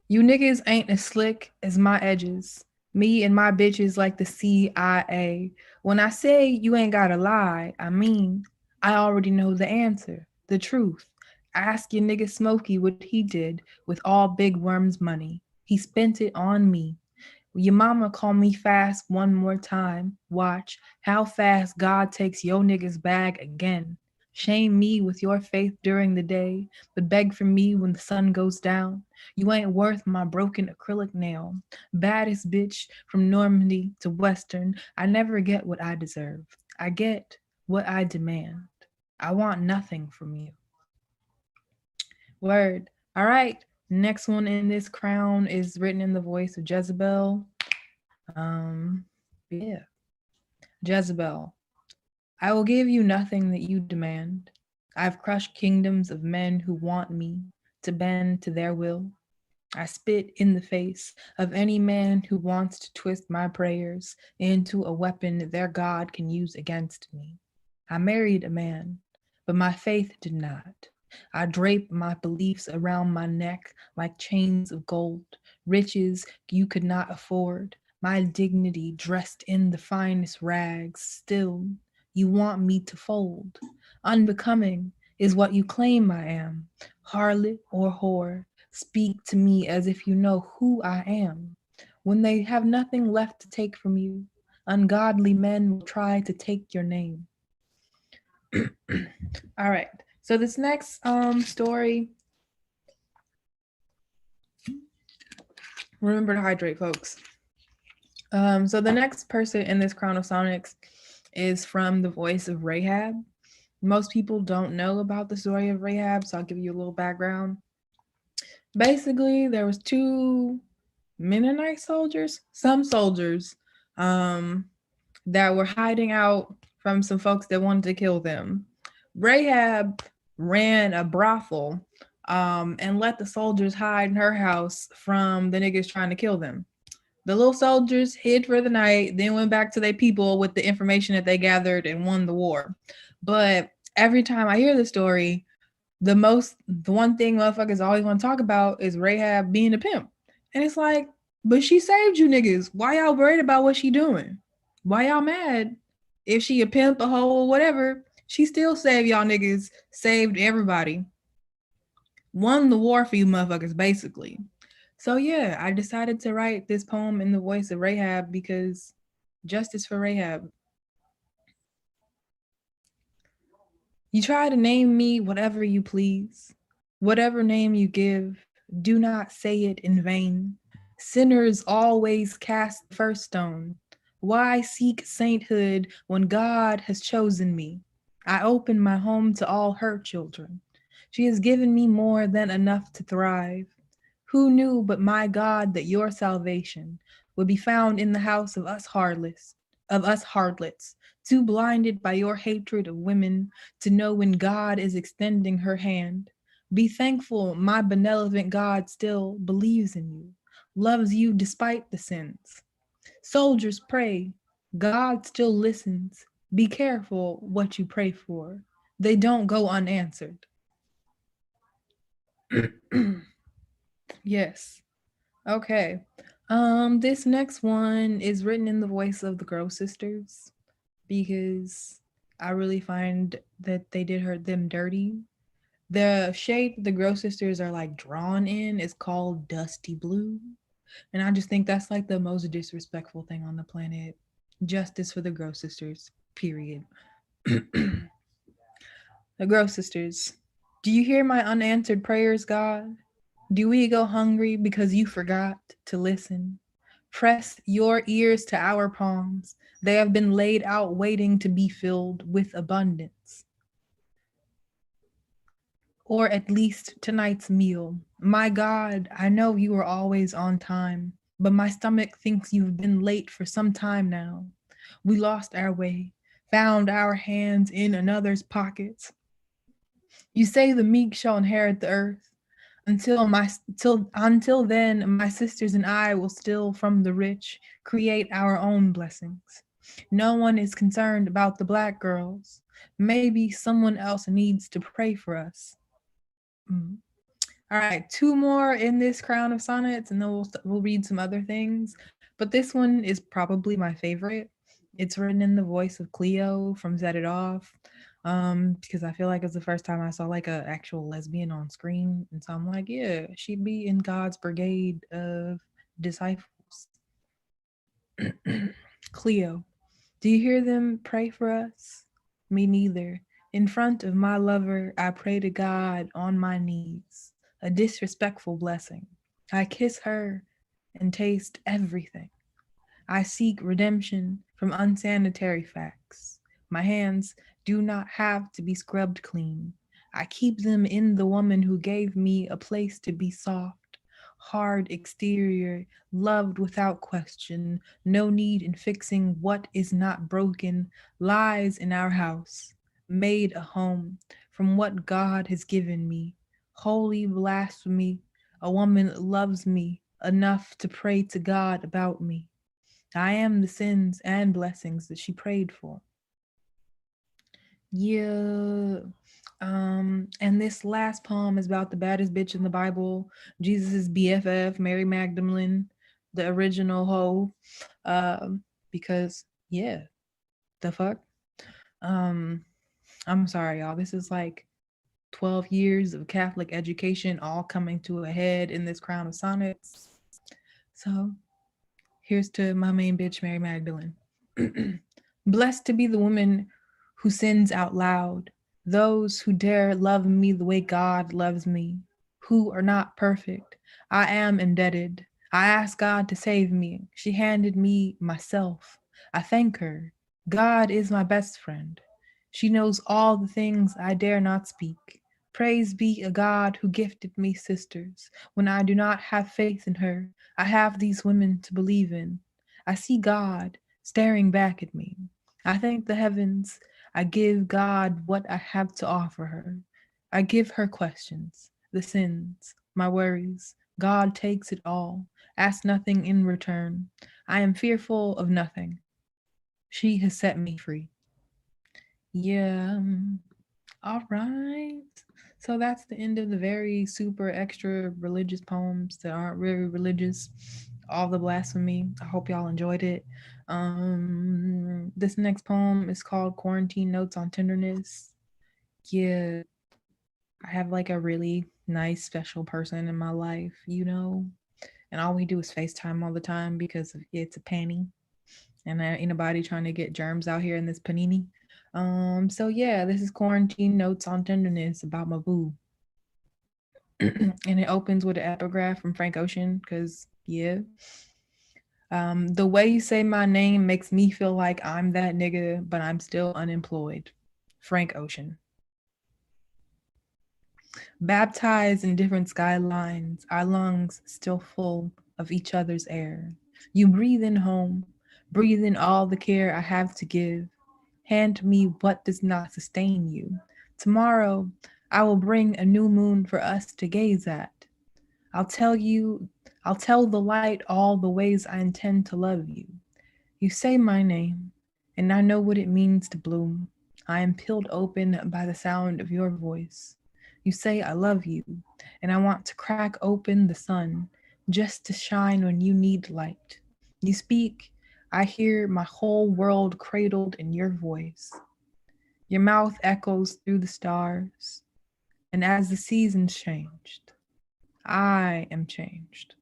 You niggas ain't as slick as my edges. Me and my bitches like the CIA. When I say you ain't gotta lie, I mean, I already know the answer, the truth. Ask your nigga Smokey what he did with all Big Worm's money. He spent it on me. Your mama call me fast one more time. Watch how fast God takes your nigga's bag again. Shame me with your faith during the day, but beg for me when the sun goes down. You ain't worth my broken acrylic nail. Baddest bitch from Normandy to Western. I never get what I deserve. I get what I demand. I want nothing from you. Word. All right. Next one in this crown is written in the voice of Jezebel. Yeah. Jezebel. I will give you nothing that you demand. I've crushed kingdoms of men who want me to bend to their will. I spit in the face of any man who wants to twist my prayers into a weapon their God can use against me. I married a man, but my faith did not. I drape my beliefs around my neck like chains of gold, riches you could not afford, my dignity dressed in the finest rags. Still, you want me to fold. Unbecoming is what you claim I am, harlot or whore. Speak to me as if you know who I am. When they have nothing left to take from you, ungodly men will try to take your name. All right. So this next story, remember to hydrate, folks. So the next person in this Crown of Sonics is from the voice of Rahab. Most people don't know about the story of Rahab, so I'll give you a little background. Basically, there was two Mennonite soldiers, some soldiers, that were hiding out from some folks that wanted to kill them. Rahab ran a brothel and let the soldiers hide in her house from the niggas trying to kill them. The little soldiers hid for the night, then went back to their people with the information that they gathered and won the war. But every time I hear the story, the one thing motherfuckers always want to talk about is Rahab being a pimp. And it's like, but she saved you niggas. Why y'all worried about what she doing? Why y'all mad? If she a pimp, a hoe, whatever, she still saved y'all niggas, saved everybody. Won the war for you motherfuckers, basically. So yeah, I decided to write this poem in the voice of Rahab because justice for Rahab. You try to name me whatever you please, whatever name you give, do not say it in vain. Sinners always cast the first stone. Why seek sainthood when God has chosen me? I open my home to all her children. She has given me more than enough to thrive. Who knew but my God that your salvation would be found in the house of us harlots, too blinded by your hatred of women to know when God is extending her hand. Be thankful my benevolent God still believes in you, loves you despite the sins. Soldiers pray, God still listens. Be careful what you pray for. They don't go unanswered. Yes. Okay. This next one is written in the voice of the Gross Sisters because I really find that they did them dirty. The shade the Gross Sisters are like drawn in is called dusty blue. And I just think that's like the most disrespectful thing on the planet. Justice for the Gross Sisters, period. The Gross Sisters. Do you hear my unanswered prayers, God? Do we go hungry because you forgot to listen? Press your ears to our palms. They have been laid out waiting to be filled with abundance. Or at least tonight's meal. My God, I know you are always on time, but my stomach thinks you've been late for some time now. We lost our way, found our hands in another's pockets. You say the meek shall inherit the earth. Until then, my sisters and I will steal from the rich, create our own blessings. No one is concerned about the Black girls. Maybe someone else needs to pray for us. All right, 2 more in this crown of sonnets, and then we'll read some other things. But this one is probably my favorite. It's written in the voice of Cleo from Set It Off. Because I feel like it's the first time I saw like an actual lesbian on screen. And so I'm like, yeah, she'd be in God's brigade of disciples. Cleo, do you hear them pray for us? Me neither. In front of my lover, I pray to God on my knees, a disrespectful blessing. I kiss her and taste everything. I seek redemption from unsanitary facts. My hands do not have to be scrubbed clean. I keep them in the woman who gave me a place to be soft, hard exterior, loved without question, no need in fixing what is not broken, lies in our house, made a home from what God has given me. Holy blasphemy, a woman loves me enough to pray to God about me. I am the sins and blessings that she prayed for. Yeah. And this last poem is about the baddest bitch in the Bible, Jesus's BFF, Mary Magdalene, the original hoe. Because yeah, the fuck. I'm sorry, y'all. This is like 12 years of Catholic education all coming to a head in this crown of sonnets. So here's to my main bitch, Mary Magdalene. Blessed to be the woman who sins out loud, those who dare love me the way God loves me, who are not perfect. I am indebted. I asked God to save me. She handed me myself. I thank her. God is my best friend. She knows all the things I dare not speak. Praise be a God who gifted me sisters. When I do not have faith in her, I have these women to believe in. I see God staring back at me. I thank the heavens. I give God what I have to offer her. I give her questions, the sins, my worries, God takes it all, asks nothing in return. I am fearful of nothing. She has set me free. Yeah. All right. So that's the end of the very super extra religious poems that aren't very religious. All the blasphemy. I hope y'all enjoyed it. This next poem is called Quarantine Notes on Tenderness. Yeah, I have like a really nice special person in my life, you know, and all we do is FaceTime all the time because it's a panty, and ain't nobody trying to get germs out here in this panini. So yeah, this is Quarantine Notes on Tenderness about my boo. And it opens with an epigraph from Frank Ocean, because yeah. The way you say my name makes me feel like I'm that nigga, but I'm still unemployed. Frank Ocean. Baptized in different skylines, our lungs still full of each other's air. You breathe in home, breathe in all the care I have to give. Hand me what does not sustain you. Tomorrow, I will bring a new moon for us to gaze at. I'll tell the light all the ways I intend to love you. You say my name, and I know what it means to bloom. I am peeled open by the sound of your voice. You say I love you, and I want to crack open the sun just to shine when you need light. You speak, I hear my whole world cradled in your voice. Your mouth echoes through the stars, and as the seasons changed, I am changed.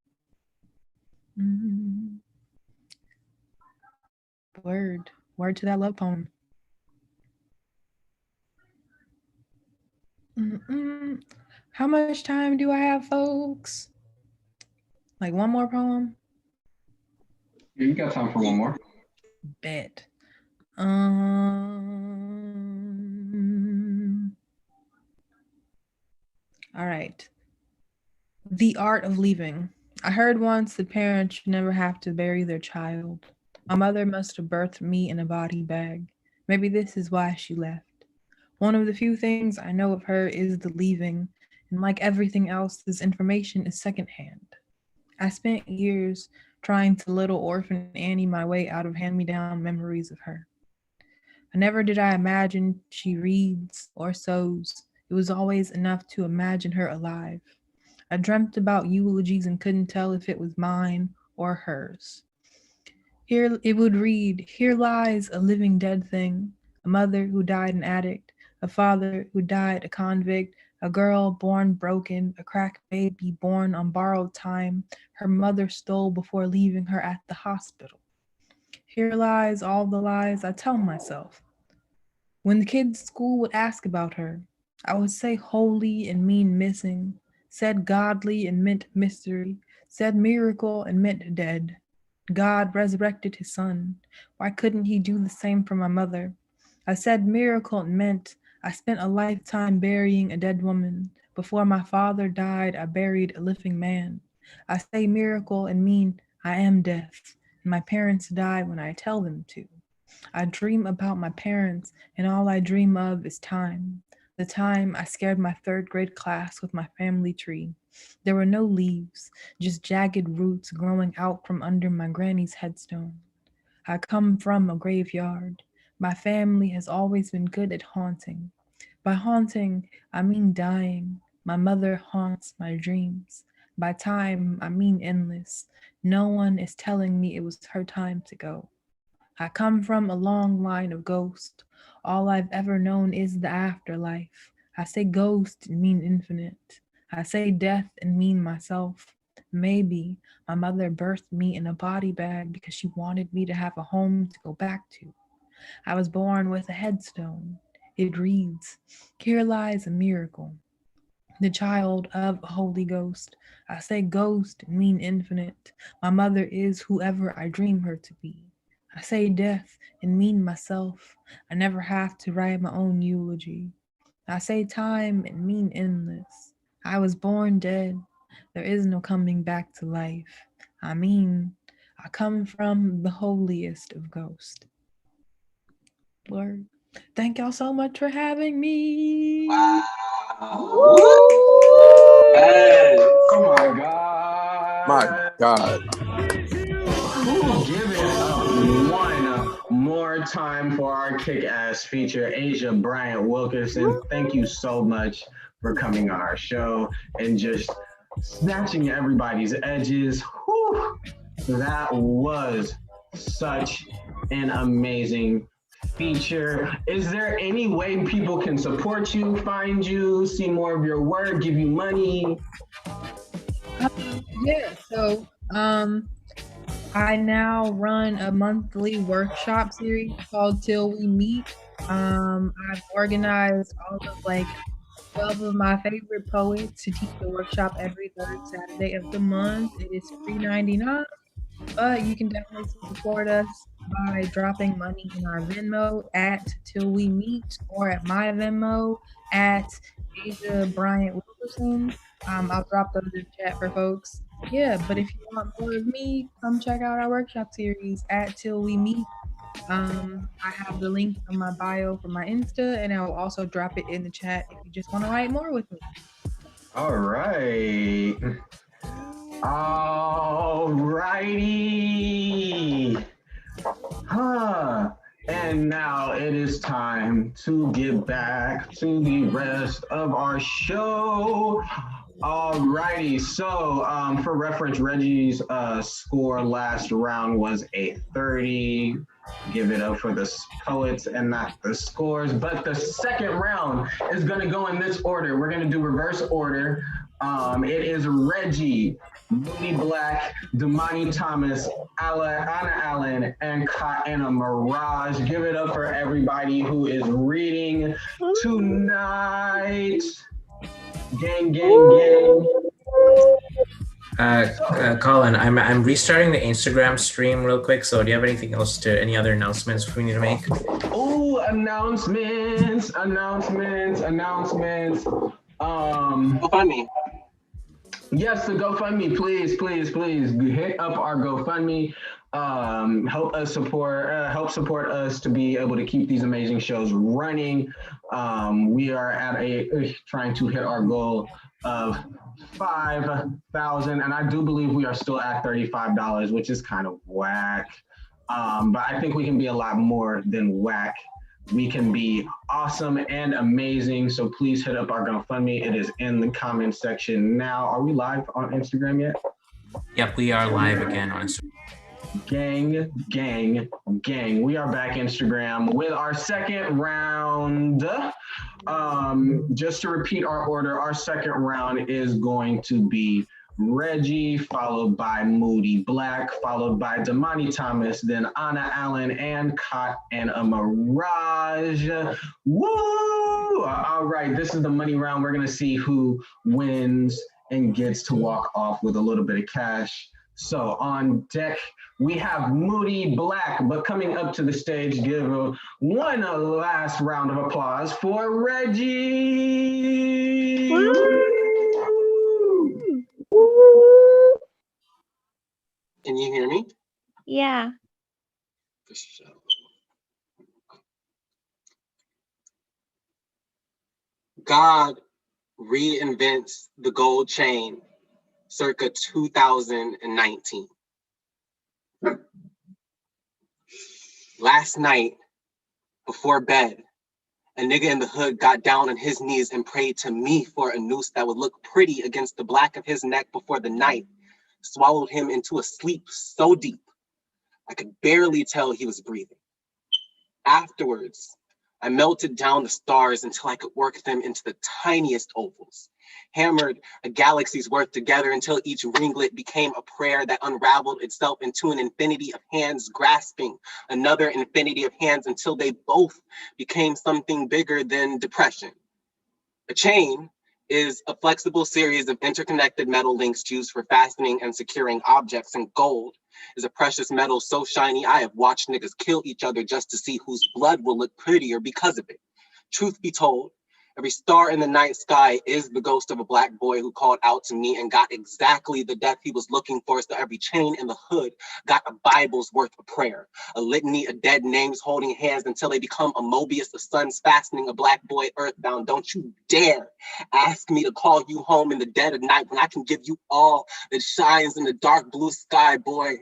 Word to that love poem. How much time do I have, folks? Like one more poem? Yeah, you got time for one more. Bet. All right. The Art of Leaving. I heard once that parents should never have to bury their child. My mother must have birthed me in a body bag. Maybe this is why she left. One of the few things I know of her is the leaving, and like everything else, this information is secondhand. I spent years trying to little orphan Annie my way out of hand-me-down memories of her. Never did I imagine she reads or sews. It was always enough to imagine her alive. I dreamt about eulogies and couldn't tell if it was mine or hers. Here it would read, here lies a living dead thing, a mother who died an addict, a father who died a convict, a girl born broken, a crack baby born on borrowed time, her mother stole before leaving her at the hospital. Here lies all the lies I tell myself. When the kids at school would ask about her, I would say holy and mean missing, said godly and meant mystery, said miracle and meant dead. God resurrected his son. Why couldn't he do the same for my mother? I said miracle and meant I spent a lifetime burying a dead woman. Before my father died, I buried a living man. I say miracle and mean I am death, and my parents die when I tell them to. I dream about my parents, and all I dream of is time. The time I scared my third grade class with my family tree. There were no leaves, just jagged roots growing out from under my granny's headstone. I come from a graveyard. My family has always been good at haunting. By haunting, I mean dying. My mother haunts my dreams. By time, I mean endless. No one is telling me it was her time to go. I come from a long line of ghosts. All I've ever known is the afterlife. I say ghost and mean infinite. I say death and mean myself. Maybe my mother birthed me in a body bag because she wanted me to have a home to go back to. I was born with a headstone. It reads, here lies a miracle. The child of a Holy Ghost. I say ghost and mean infinite. My mother is whoever I dream her to be. I say death and mean myself. I never have to write my own eulogy. I say time and mean endless. I was born dead. There is no coming back to life. I mean, I come from the holiest of ghosts. Lord, thank y'all so much for having me. Wow. Yes. Oh my God. God. Give it up one more time for our kick-ass feature, Asia Bryant-Wilkerson. Thank you so much for coming on our show and just snatching everybody's edges. Whew, that was such an amazing feature. Is there any way people can support you, find you, see more of your work, give you money? Yeah, so I now run a monthly workshop series called Till We Meet. I've organized all of like 12 of my favorite poets to teach the workshop every third Saturday of the month. It is $3.99, but you can definitely support us by dropping money in our Venmo at Till We Meet or at my Venmo at Asia Bryant-Wilkerson. I'll drop those in chat for folks. Yeah, but if you want more of me, come check out our workshop series at Till We Meet. I have the link on my bio for my Insta, and I will also drop it in the chat if you just want to write more with me. All right. All righty. And now it is time to get back to the rest of our show. Alrighty, so for reference, Reggie's score last round was a 30. Give it up for the poets and not the scores. But the second round is gonna go in this order. We're gonna do reverse order. It is Reggie, Moody Black, Damani Thomas, Anna Allen, and Kaena Mirage. Give it up for everybody who is reading tonight. Gang, gang, gang. Colin, I'm restarting the Instagram stream real quick. So do you have anything else any other announcements we need to make? Oh, announcements. GoFundMe. Yes, the GoFundMe, please hit up our GoFundMe. Help support us to be able to keep these amazing shows running. We are trying to hit our goal of 5,000, and I do believe we are still at $35, which is kind of whack. But I think we can be a lot more than whack. We can be awesome and amazing. So please hit up our GoFundMe. It is in the comment section now. Are we live on Instagram yet? Yep, we are live again on Instagram. Gang, gang, gang. We are back Instagram with our second round. Just to repeat our order, our second round is going to be Reggie, followed by Moody Black, followed by Damani Thomas, then Anna Allen, and Kaena Mirage. Woo! All right, this is the money round. We're gonna see who wins and gets to walk off with a little bit of cash. So on deck, we have Moody Black, but coming up to the stage, give one last round of applause for Reggie. Woo! Can you hear me? Yeah. For sure. God reinvents the gold chain circa 2019. Last night, before bed, a nigga in the hood got down on his knees and prayed to me for a noose that would look pretty against the black of his neck before the night swallowed him into a sleep so deep I could barely tell he was breathing. Afterwards, I melted down the stars until I could work them into the tiniest ovals, hammered a galaxy's worth together until each ringlet became a prayer that unraveled itself into an infinity of hands grasping another infinity of hands until they both became something bigger than depression. A chain is a flexible series of interconnected metal links used for fastening and securing objects, and gold is a precious metal so shiny I have watched niggas kill each other just to see whose blood will look prettier because of it. Truth be told, Every star in the night sky is the ghost of a Black boy who called out to me and got exactly the death he was looking for. So every chain in the hood got a Bible's worth of prayer, a litany of dead names holding hands until they become a Mobius, the sun's fastening a Black boy earthbound. Don't you dare ask me to call you home in the dead of night when I can give you all that shines in the dark blue sky, boy.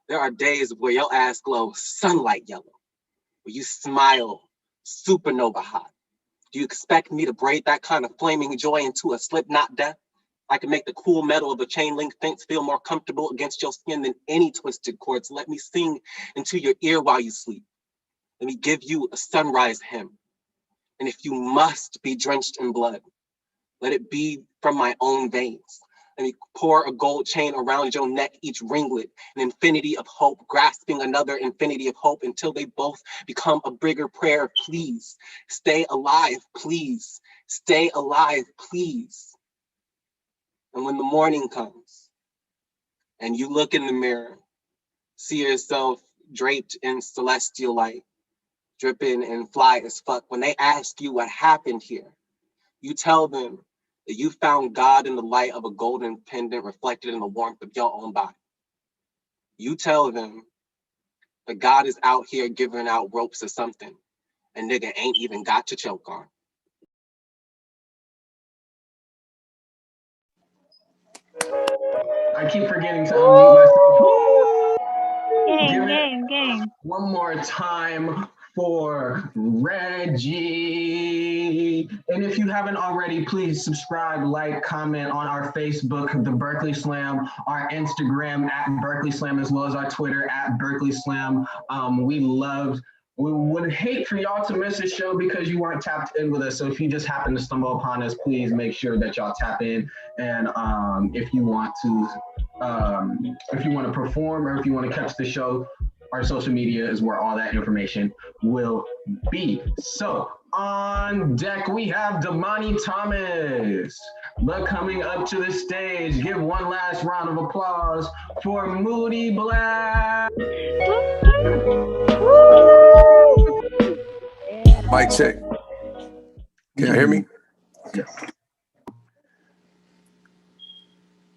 There are days where your ass glows sunlight yellow, where you smile supernova hot. Do you expect me to braid that kind of flaming joy into a slip knot death? I can make the cool metal of a chain link fence feel more comfortable against your skin than any twisted cord. So let me sing into your ear while you sleep. Let me give you a sunrise hymn. And if you must be drenched in blood, let it be from my own veins. Let me pour a gold chain around your neck, each ringlet, an infinity of hope, grasping another infinity of hope until they both become a bigger prayer. Please stay alive, please stay alive, please. And when the morning comes and you look in the mirror, see yourself draped in celestial light, dripping and fly as fuck. When they ask you what happened here, you tell them that you found God in the light of a golden pendant reflected in the warmth of your own body. You tell them that God is out here giving out ropes or something, and nigga ain't even got to choke on. I keep forgetting to unmute myself. Gang. One more time for Reggie. And if you haven't already, please subscribe, like, comment on our Facebook, the Berkeley Slam, our Instagram at Berkeley Slam, as well as our Twitter at Berkeley Slam. We would hate for y'all to miss this show because you weren't tapped in with us. So if you just happen to stumble upon us, please make sure that y'all tap in. And if you want to perform or if you want to catch the show, our social media is where all that information will be. So on deck, we have Damani Thomas. But coming up to the stage, give one last round of applause for Moody Black. Mic check. Can you hear me? Yes.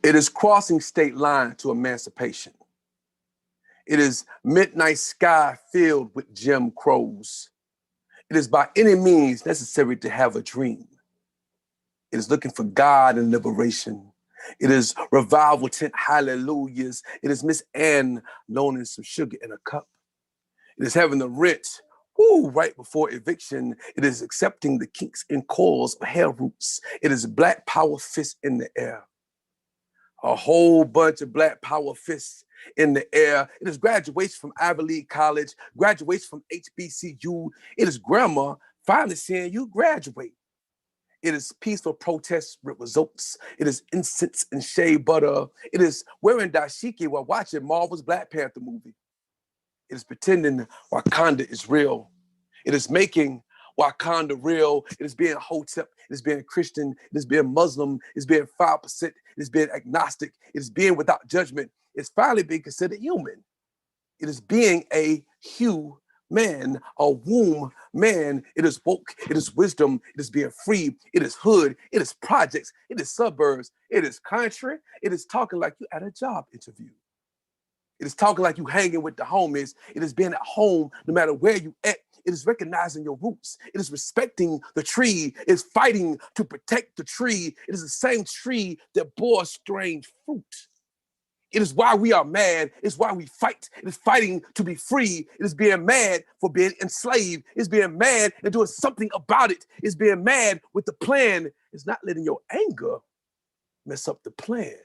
It is crossing state line to emancipation. It is midnight sky filled with Jim Crows. It is by any means necessary to have a dream. It is looking for God and liberation. It is revival tent hallelujahs. It is Miss Ann loaning some sugar in a cup. It is having the rent right before eviction. It is accepting the kinks and coils of hair roots. It is Black power fists in the air. A whole bunch of Black power fists in the air. It is graduation from Ivy League College, graduation from HBCU. It is grandma finally seeing you graduate. It is peaceful protests with results. It is incense and shea butter. It is wearing dashiki while watching Marvel's Black Panther movie. It is pretending Wakanda is real. It is making Wakanda real. It is being Hotep. It is being Christian. It is being Muslim. It is being 5%. It is being agnostic. It is being without judgment. It's finally being considered human. It is being a man, a womb man. It is woke. It is wisdom. It is being free. It is hood. It is projects. It is suburbs. It is country. It is talking like you at a job interview. It is talking like you hanging with the homies. It is being at home no matter where you at. It is recognizing your roots. It is respecting the tree. It is fighting to protect the tree. It is the same tree that bore strange fruit. It is why we are mad. It's why we fight. It is fighting to be free. It is being mad for being enslaved. It's being mad and doing something about it. It's being mad with the plan. It's not letting your anger mess up the plan.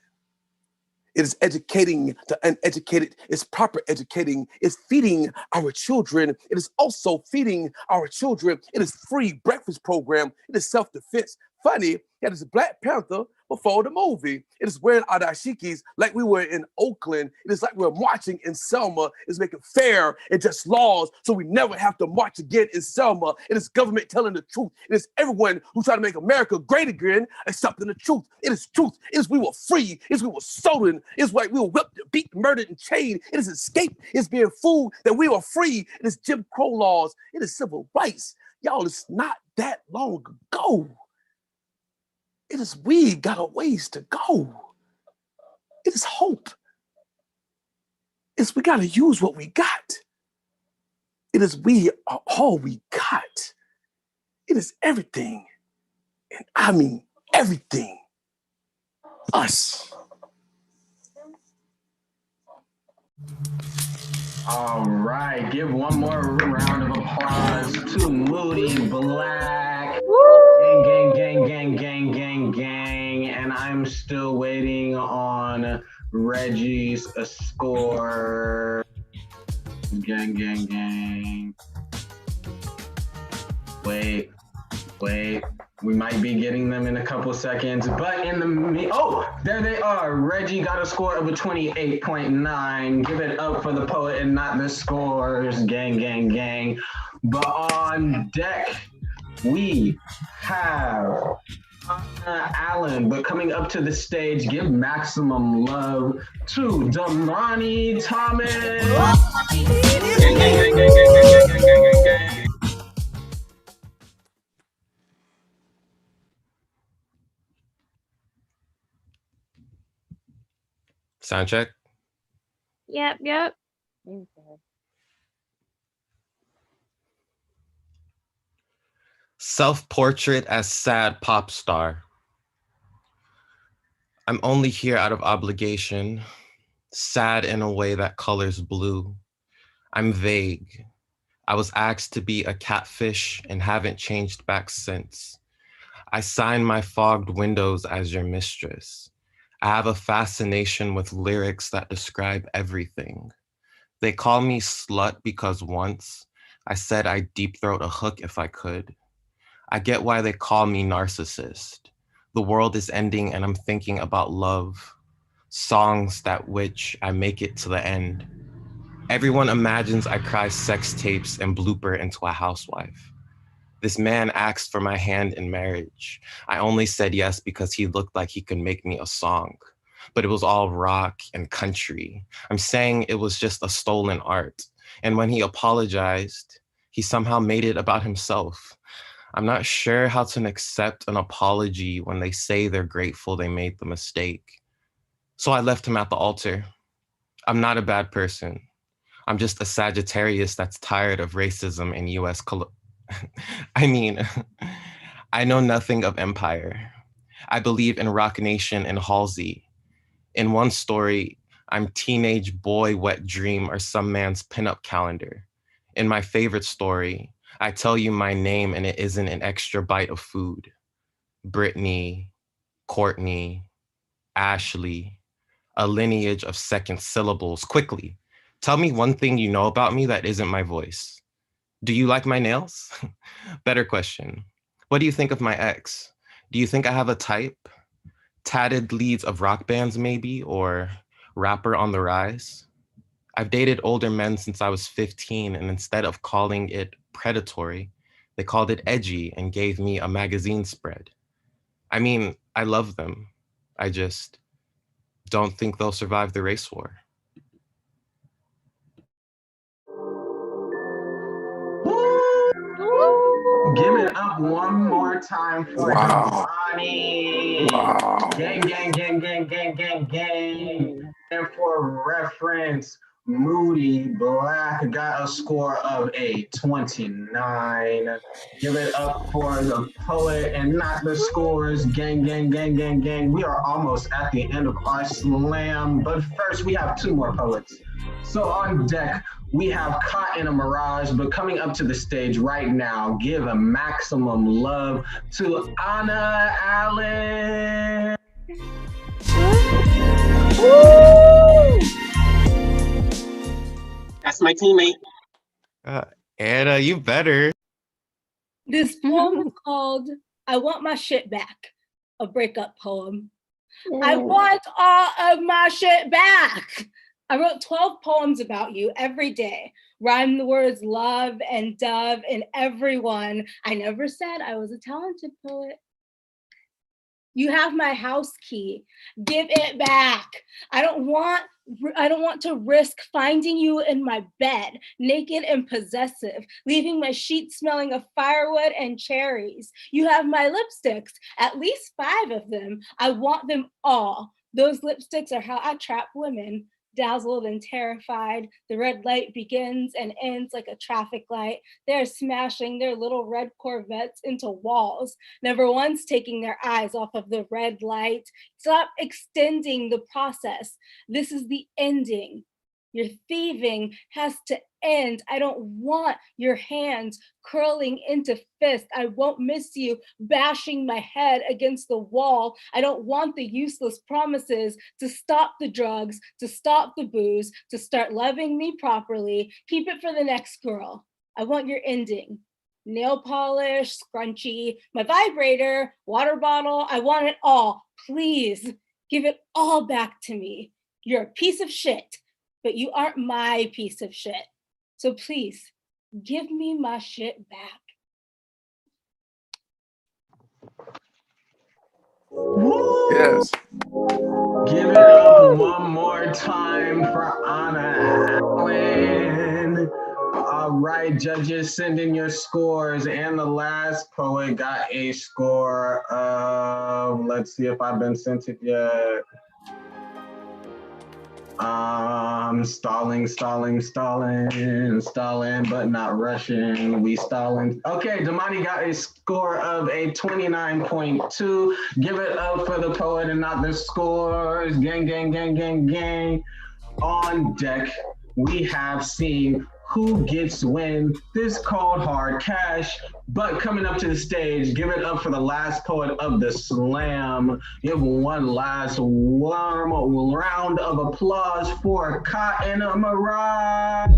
It is educating the uneducated. It's proper educating. It's feeding our children. It is also feeding our children. It is free breakfast program. It is self-defense. Funny, that is Black Panther before the movie. It is wearing our dashikis like we were in Oakland. It is like we're marching in Selma. It's making fair and just laws so we never have to march again in Selma. It is government telling the truth. It is everyone who tried to make America great again accepting the truth. It is truth. It is we were free. It is we were stolen. It is like we were whipped, beat, murdered, and chained. It is escape. It is being fooled that we were free. It is Jim Crow laws. It is civil rights. Y'all, it's not that long ago. It is we got a ways to go. It is hope. It's we gotta use what we got. It is we are all we got. It is everything. And I mean everything. Us. All right, give one more round of applause to Moody Black. Gang, gang, gang, gang, gang, gang, gang. And I'm still waiting on Reggie's score. Gang, gang, gang. Wait. We might be getting them in a couple seconds, but in the oh, there they are. Reggie got a score of a 28.9. Give it up for the poet and not the scores. Gang, gang, gang. But on deck, we have Allen, but coming up to the stage, give maximum love to Damani Thomas. Gang, gang, gang, gang, gang, gang, gang, gang, gang. Sound check. Yep. Self-portrait as sad pop star. I'm only here out of obligation, sad in a way that colors blue. I'm vague. I was asked to be a catfish and haven't changed back since. I sign my fogged windows as your mistress. I have a fascination with lyrics that describe everything. They call me slut because once I said I'd deep throat a hook if I could. I get why they call me narcissist. The world is ending and I'm thinking about love. Songs that which I make it to the end. Everyone imagines I cry sex tapes and blooper into a housewife. This man asked for my hand in marriage. I only said yes because he looked like he could make me a song, but it was all rock and country. I'm saying it was just a stolen art. And when he apologized, he somehow made it about himself. I'm not sure how to accept an apology when they say they're grateful they made the mistake. So I left him at the altar. I'm not a bad person. I'm just a Sagittarius that's tired of racism in US I know nothing of empire. I believe in Rock Nation and Halsey. In one story, I'm teenage boy wet dream or some man's pinup calendar. In my favorite story, I tell you my name and it isn't an extra bite of food. Brittany, Courtney, Ashley, a lineage of second syllables. Quickly, tell me one thing you know about me that isn't my voice. Do you like my nails? Better question. What do you think of my ex? Do you think I have a type? Tatted leads of rock bands maybe, or rapper on the rise? I've dated older men since I was 15, and instead of calling it predatory, they called it edgy and gave me a magazine spread. I mean, I love them. I just don't think they'll survive the race war. Give it up one more time for Damani. Wow. Gang, gang, gang, gang, gang, gang, gang. And for reference, Moody Black got a score of a 29. Give it up for the poet and not the scores. Gang, gang, gang, gang, gang. We are almost at the end of our slam, but first we have two more poets. So on deck, we have Caught in a Mirage, but coming up to the stage right now, give a maximum love to Anna Allen. That's my teammate. Anna, you better. This poem is called I Want My Shit Back, a breakup poem. I want all of my shit back. I wrote 12 poems about you every day. Rhyme the words love and dove and everyone. I never said I was a talented poet. You have my house key. Give it back. I don't want to risk finding you in my bed, naked and possessive, leaving my sheets smelling of firewood and cherries. You have my lipsticks, at least 5 of them. I want them all. Those lipsticks are how I trap women. Dazzled and terrified, the red light begins and ends like a traffic light. They're smashing their little red Corvettes into walls, never once taking their eyes off of the red light. Stop extending the process. This is the ending. Your thieving has to end. I don't want your hands curling into fists. I won't miss you bashing my head against the wall. I don't want the useless promises to stop the drugs, to stop the booze, to start loving me properly. Keep it for the next girl. I want your ending. Nail polish, scrunchie, my vibrator, water bottle. I want it all. Please give it all back to me. You're a piece of shit, but you aren't my piece of shit. So please, give me my shit back. Yes. Give it up one more time for Anna Allen. All right, judges, send in your scores. And the last poet got a score of, let's see if I've been sent it yet. Stalling, but not rushing. We stalling. Okay, Damani got a score of a 29.2. Give it up for the poet and not the scores. Gang, gang, gang, gang, gang. On deck, we have seen who gets when this cold hard cash. But coming up to the stage, give it up for the last poet of the slam. Give one last warm round of applause for Cotton Mirage.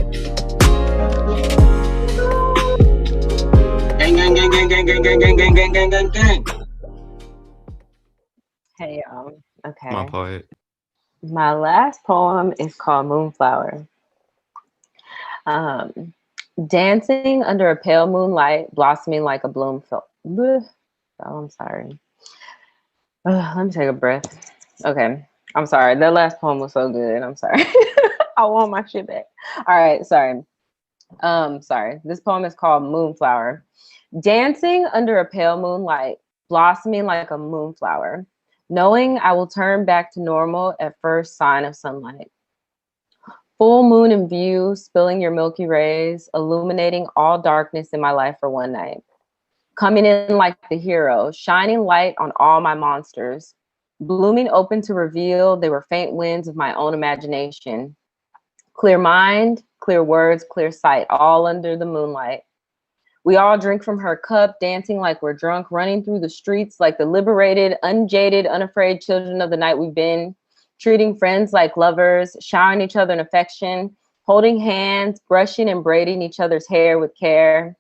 Gang, gang, gang, gang, gang, gang, gang, gang, gang, gang, gang, gang, gang. Hey, okay. My poet. My last poem is called Moonflower. Dancing under a pale moonlight, blossoming like a bloom. Oh, I'm sorry. Let me take a breath. Okay, I'm sorry. That last poem was so good. I'm sorry. I want my shit back. All right, sorry. Sorry. This poem is called Moonflower. Dancing under a pale moonlight, blossoming like a moonflower, knowing I will turn back to normal at first sign of sunlight. Full moon in view, spilling your milky rays, illuminating all darkness in my life for one night. Coming in like the hero, shining light on all my monsters, blooming open to reveal they were faint winds of my own imagination. Clear mind, clear words, clear sight, all under the moonlight. We all drink from her cup, dancing like we're drunk, running through the streets like the liberated, unjaded, unafraid children of the night we've been. Treating friends like lovers, showering each other in affection, holding hands, brushing and braiding each other's hair with care,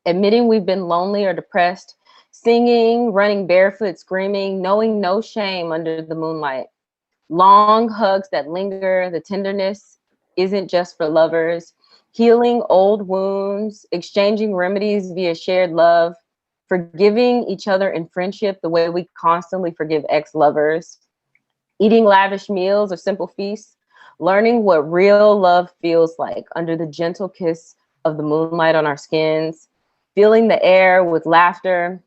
admitting we've been lonely or depressed, singing, running barefoot, screaming, knowing no shame under the moonlight. Long hugs that linger, the tenderness isn't just for lovers, healing old wounds, exchanging remedies via shared love, forgiving each other in friendship the way we constantly forgive ex-lovers. Eating lavish meals or simple feasts, learning what real love feels like under the gentle kiss of the moonlight on our skins, feeling the air with laughter,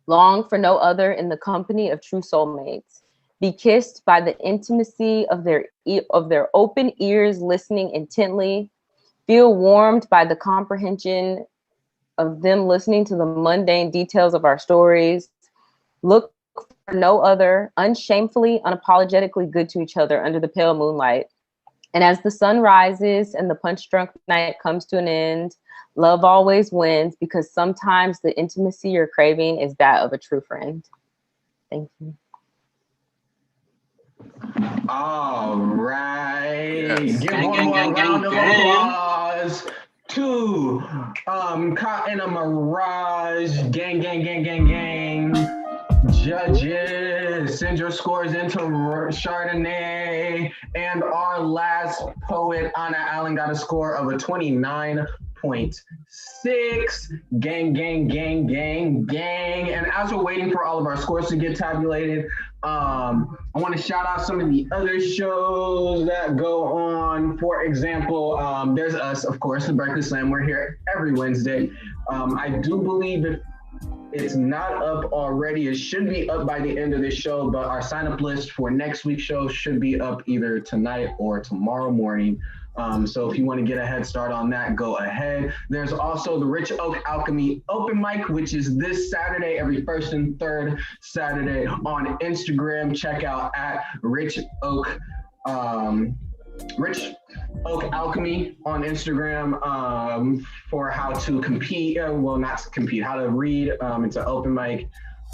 long for no other in the company of true soulmates, be kissed by the intimacy of their open ears listening intently, feel warmed by the comprehension of them listening to the mundane details of our stories, look for no other, unshamefully, unapologetically good to each other under the pale moonlight. And as the sun rises and the punch-drunk night comes to an end, love always wins because sometimes the intimacy you're craving is that of a true friend. Thank you. All right. Yes. Give Gang, one gang, more gang, round gang, of gang. applause to Cotton Mirage. Gang, gang, gang, gang, gang. Judges, send your scores into Chardonnay. And our last poet, Anna Allen, got a score of a 29.2. Gang, gang, gang, gang, gang. And as we're waiting for all of our scores to get tabulated, I want to shout out some of the other shows that go on. For example, there's us, of course, the Berkeley Slam. We're here every Wednesday. I do believe if it's not up already, it should be up by the end of this show, but our sign-up list for next week's show should be up either tonight or tomorrow morning. So if you want to get a head start on that, go ahead. There's also the RichOak Alchemy Open Mic, which is this Saturday, every first and third Saturday on Instagram. Check out at RichOak Alchemy on Instagram for how to compete. Well, not compete, how to read. It's an open mic.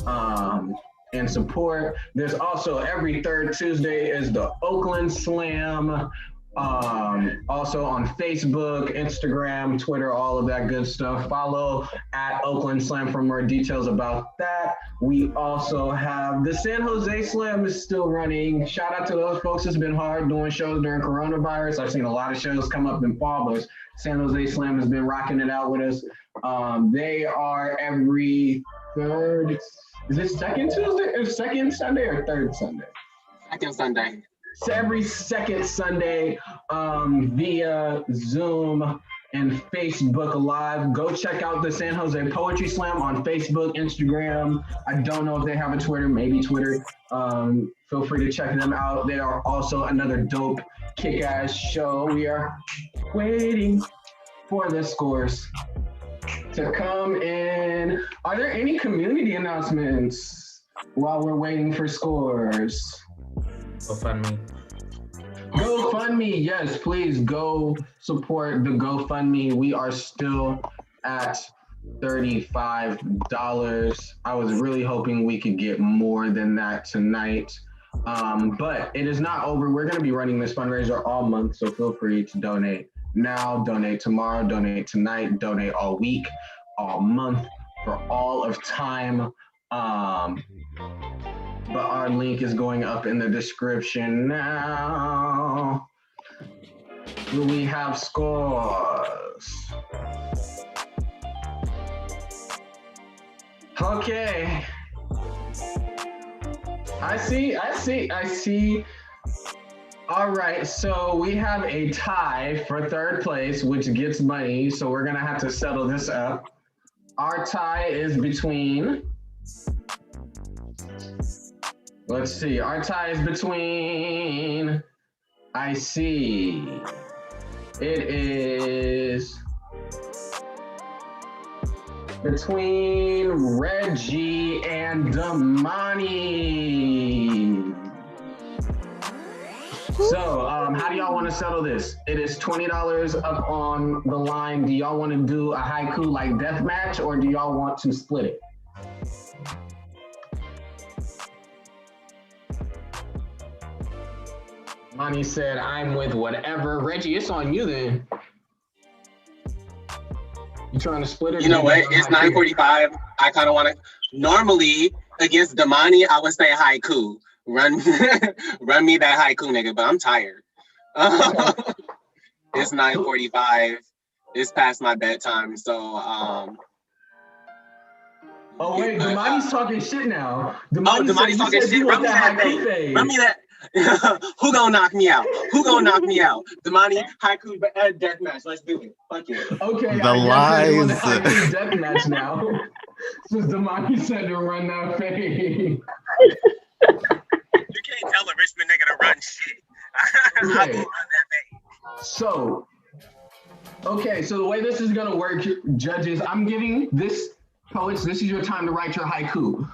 And support. There's also every third Tuesday is the Oakland Slam. Also on Facebook, Instagram, Twitter, all of that good stuff. Follow at Oakland Slam for more details about that. We also have the San Jose Slam is still running. Shout out to those folks. It's been hard doing shows during coronavirus. I've seen a lot of shows come up in fall, but San Jose Slam has been rocking it out with us. They are every third, is it second Tuesday? Second Sunday or third Sunday? Second Sunday. It's every second Sunday via Zoom and Facebook Live. Go check out the San Jose Poetry Slam on Facebook, Instagram. I don't know if they have a Twitter, maybe Twitter. Feel free to check them out. They are also another dope, kick-ass show. We are waiting for the scores to come in. Are there any community announcements while we're waiting for scores? GoFundMe. GoFundMe, yes, please go support the GoFundMe. We are still at $35. I was really hoping we could get more than that tonight. But it is not over. We're going to be running this fundraiser all month, so feel free to donate now, donate tomorrow, donate tonight, donate all week, all month, for all of time. But our link is going up in the description now. Do we have scores? Okay. I see. All right, so we have a tie for third place, which gets money. So we're gonna have to settle this up. Our tie is between, let's see, our tie is between, I see, it is between Reggie and Damani. So how do y'all want to settle this? It is $20 up on the line. Do y'all want to do a haiku like death match, or do y'all want to split it? Money said, I'm with whatever. Reggie, it's on you then. You trying to split it? You know what? It's 9:45. I kind of want to. Normally, against Damani, I would say haiku. Run me that haiku, nigga, but I'm tired. It's 9:45. It's past my bedtime, so Oh wait, Damani's talking shit now. Damani's talking shit. Run me that thing. Run me that. Who gonna knock me out? Damani, haiku deathmatch. Let's do it. Fuck it. Okay. The lies. Haiku deathmatch now. Since Damani said to run that fade. You can't tell a Richmond nigga to run shit. I will run that thing. So the way this is gonna work, judges, I'm giving this poets, this is your time to write your haiku.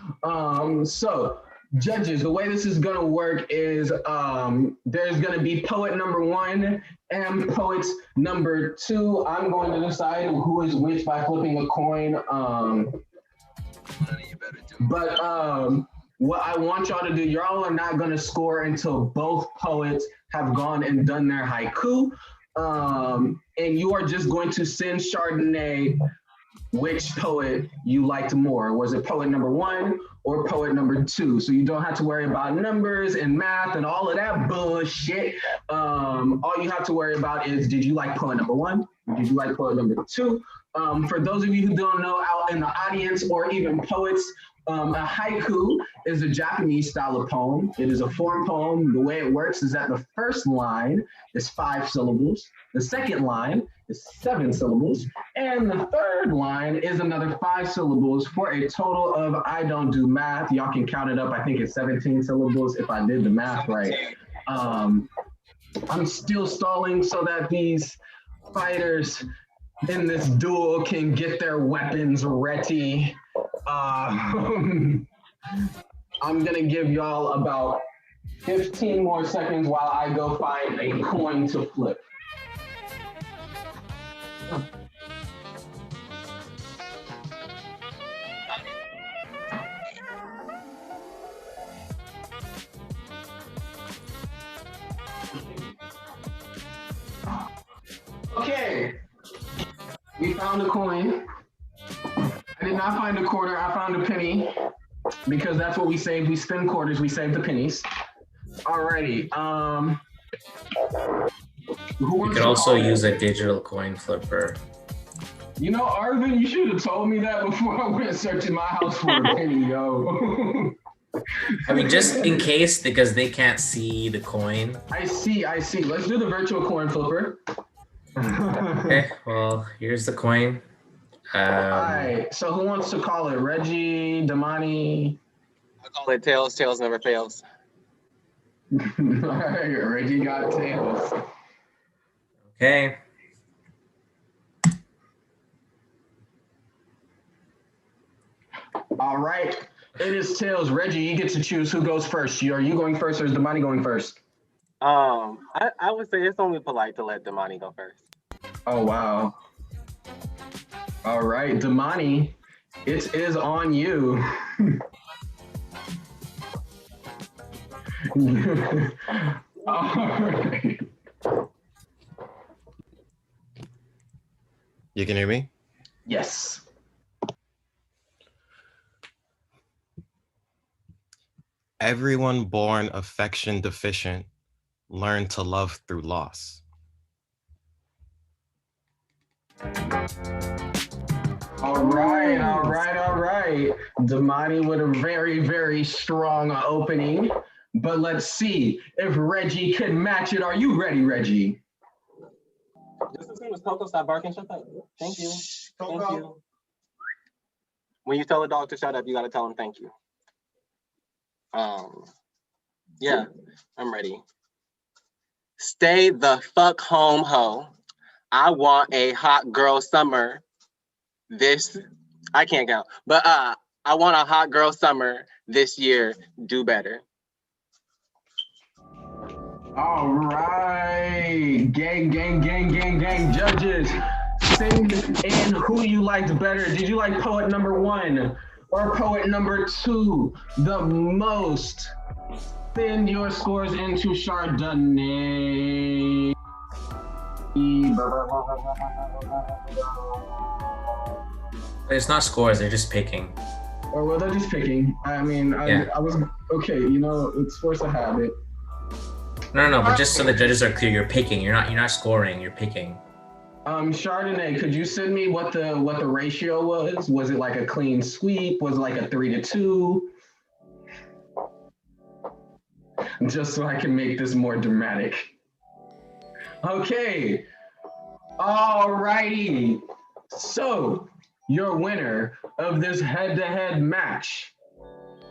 So judges, the way this is gonna work is there's gonna be poet number 1 and poets number 2. I'm going to decide who is which by flipping a coin. What I want y'all to do, y'all are not gonna score until both poets have gone and done their haiku. And you are just going to send Chardonnay which poet you liked more. Was it poet number 1 or poet number 2? So you don't have to worry about numbers and math and all of that bullshit. All you have to worry about is, did you like poet number 1 Did you like poet number 2? For those of you who don't know, out in the audience or even poets, a haiku is a Japanese style of poem. It is a form poem. The way it works is that the first line is 5 syllables. The second line is 7 syllables. And the third line is another 5 syllables for a total of, I don't do math. Y'all can count it up. I think it's 17 syllables if I did the math right. I'm still stalling so that these fighters in this duel can get their weapons ready. I'm gonna give y'all about 15 more seconds while I go find a coin to flip. Okay, we found a coin. I did not find a quarter, I found a penny because that's what we save. We spend quarters, we save the pennies. Alrighty, You could also use a digital coin flipper. You know, Arvin, you should have told me that before I went searching my house for a penny, yo. I mean, just in case, because they can't see the coin. I see. Let's do the virtual coin flipper. Okay, well, here's the coin. All right, so who wants to call it? Reggie, Damani? I call it tails. Tails never fails. All right, Reggie got tails. Okay. All right, it is tails. Reggie, you get to choose who goes first. Are you going first or is Damani going first? I would say it's only polite to let Damani go first. Oh, wow. All right, Damani, it is on you. All right. You can hear me? Yes. Everyone born affection deficient learn to love through loss. All right. Damani with a very, very strong opening. But let's see if Reggie can match it. Are you ready, Reggie? Just as soon as Coco stop barking, shut up. Thank you. Thank you. When you tell a dog to shut up, you gotta tell him thank you. Yeah, I'm ready. Stay the fuck home, ho. I want a hot girl summer. I can't count, but I want a hot girl summer this year. Do better. All right, gang, judges, send in who you liked better. Did you like poet number 1 or poet number 2 the most? Send your scores into Chardonnay. It's not scores, they're just picking. Or well, they're just picking. I mean, I was, okay, you know, it's force of habit. No, but just so the judges are clear, you're picking. You're not scoring. You're picking. Chardonnay, could you send me what the ratio was? Was it like a clean sweep? Was it like a 3-2? Just so I can make this more dramatic. Okay. All righty. So your winner of this head-to-head match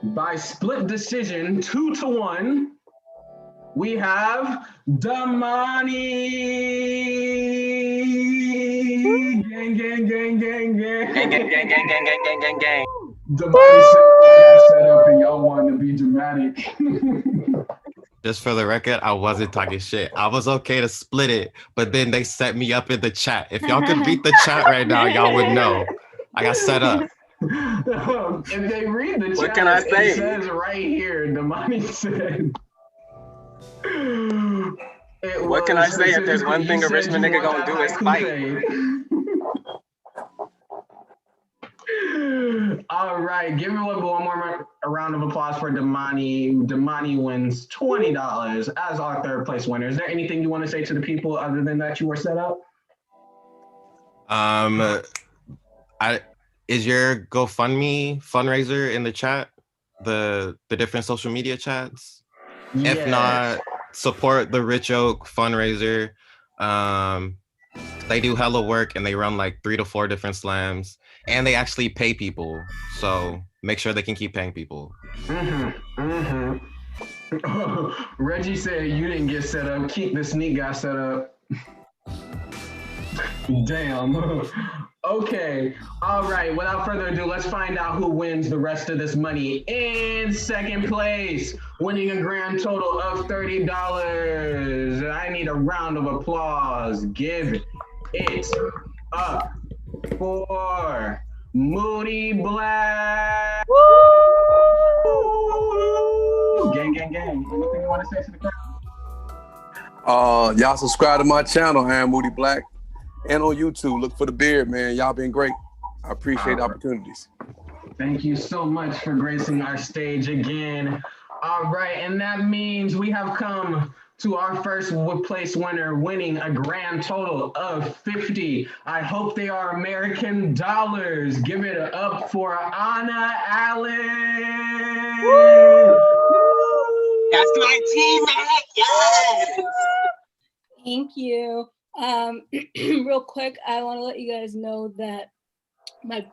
by split decision 2-1. We have Damani. Gang. Damani set up and y'all wanted to be dramatic. Just for the record, I wasn't talking shit. I was okay to split it, but then they set me up in the chat. If y'all could read the chat right now, y'all would know. I got set up. If they read the chat, what can I say? It says right here, Damani said. What can I say if there's one thing a Richmond nigga gonna do is fight? All right, give me one more round of applause for Damani. Damani wins $20 as our third place winner. Is there anything you want to say to the people other than that you were set up? Is your GoFundMe fundraiser in the chat? The different social media chats? Yes. If not, support the RichOak fundraiser. They do hella work and they run like 3 to 4 different slams and they actually pay people. So make sure they can keep paying people. Reggie said you didn't get set up. Keep the sneak got set up. Damn. Okay. All right. Without further ado, let's find out who wins the rest of this money. In second place, winning a grand total of $30. I need a round of applause. Give it up for Moody Black. Woo! Gang, gang, gang. Anything you want to say to the crowd? Y'all subscribe to my channel. I am Moody Black. And on YouTube, look for the beard, man. Y'all been great. I appreciate the opportunities. Thank you so much for gracing our stage again. All right, and that means we have come to our first place winner, winning a grand total of 50. I hope they are American dollars. Give it up for Anna Allen. Woo! That's my team, man. Yes. Thank you. Real quick, I want to let you guys know that my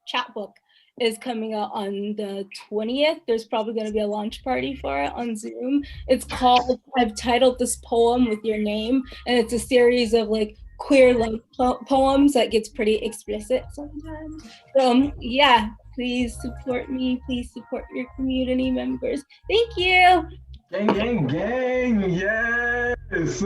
chapbook is coming out on the 20th. There's probably going to be a launch party for it on Zoom. It's called, I've titled this poem with your name, and it's a series of like queer love poems that gets pretty explicit sometimes. So yeah, please support me. Please support your community members. Thank you. Gang, gang, gang, yes.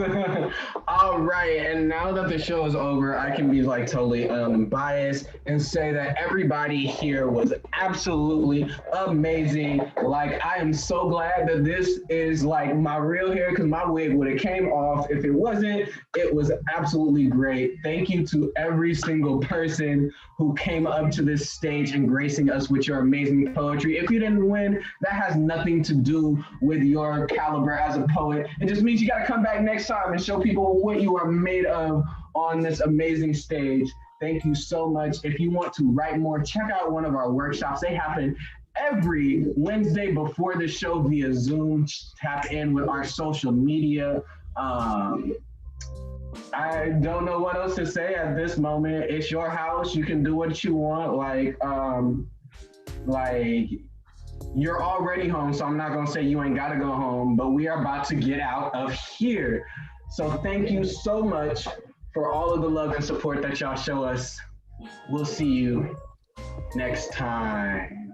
All right, and now that the show is over, I can be like totally unbiased and say that everybody here was absolutely amazing. Like, I am so glad that this is like my real hair, because my wig would have came off if it wasn't. It was absolutely great. Thank you to every single person who came up to this stage and gracing us with your amazing poetry. If you didn't win, that has nothing to do with your caliber as a poet. It just means you got to come back next time and show people what you are made of on this amazing stage. Thank you so much. If you want to write more, check out one of our workshops. They happen every Wednesday before the show via Zoom. Tap in with our social media. I don't know what else to say at this moment. It's your house. You can do what you want. Like you're already home, so I'm not gonna say you ain't gotta go home, but we are about to get out of here. So thank you so much for all of the love and support that y'all show us. We'll see you next time.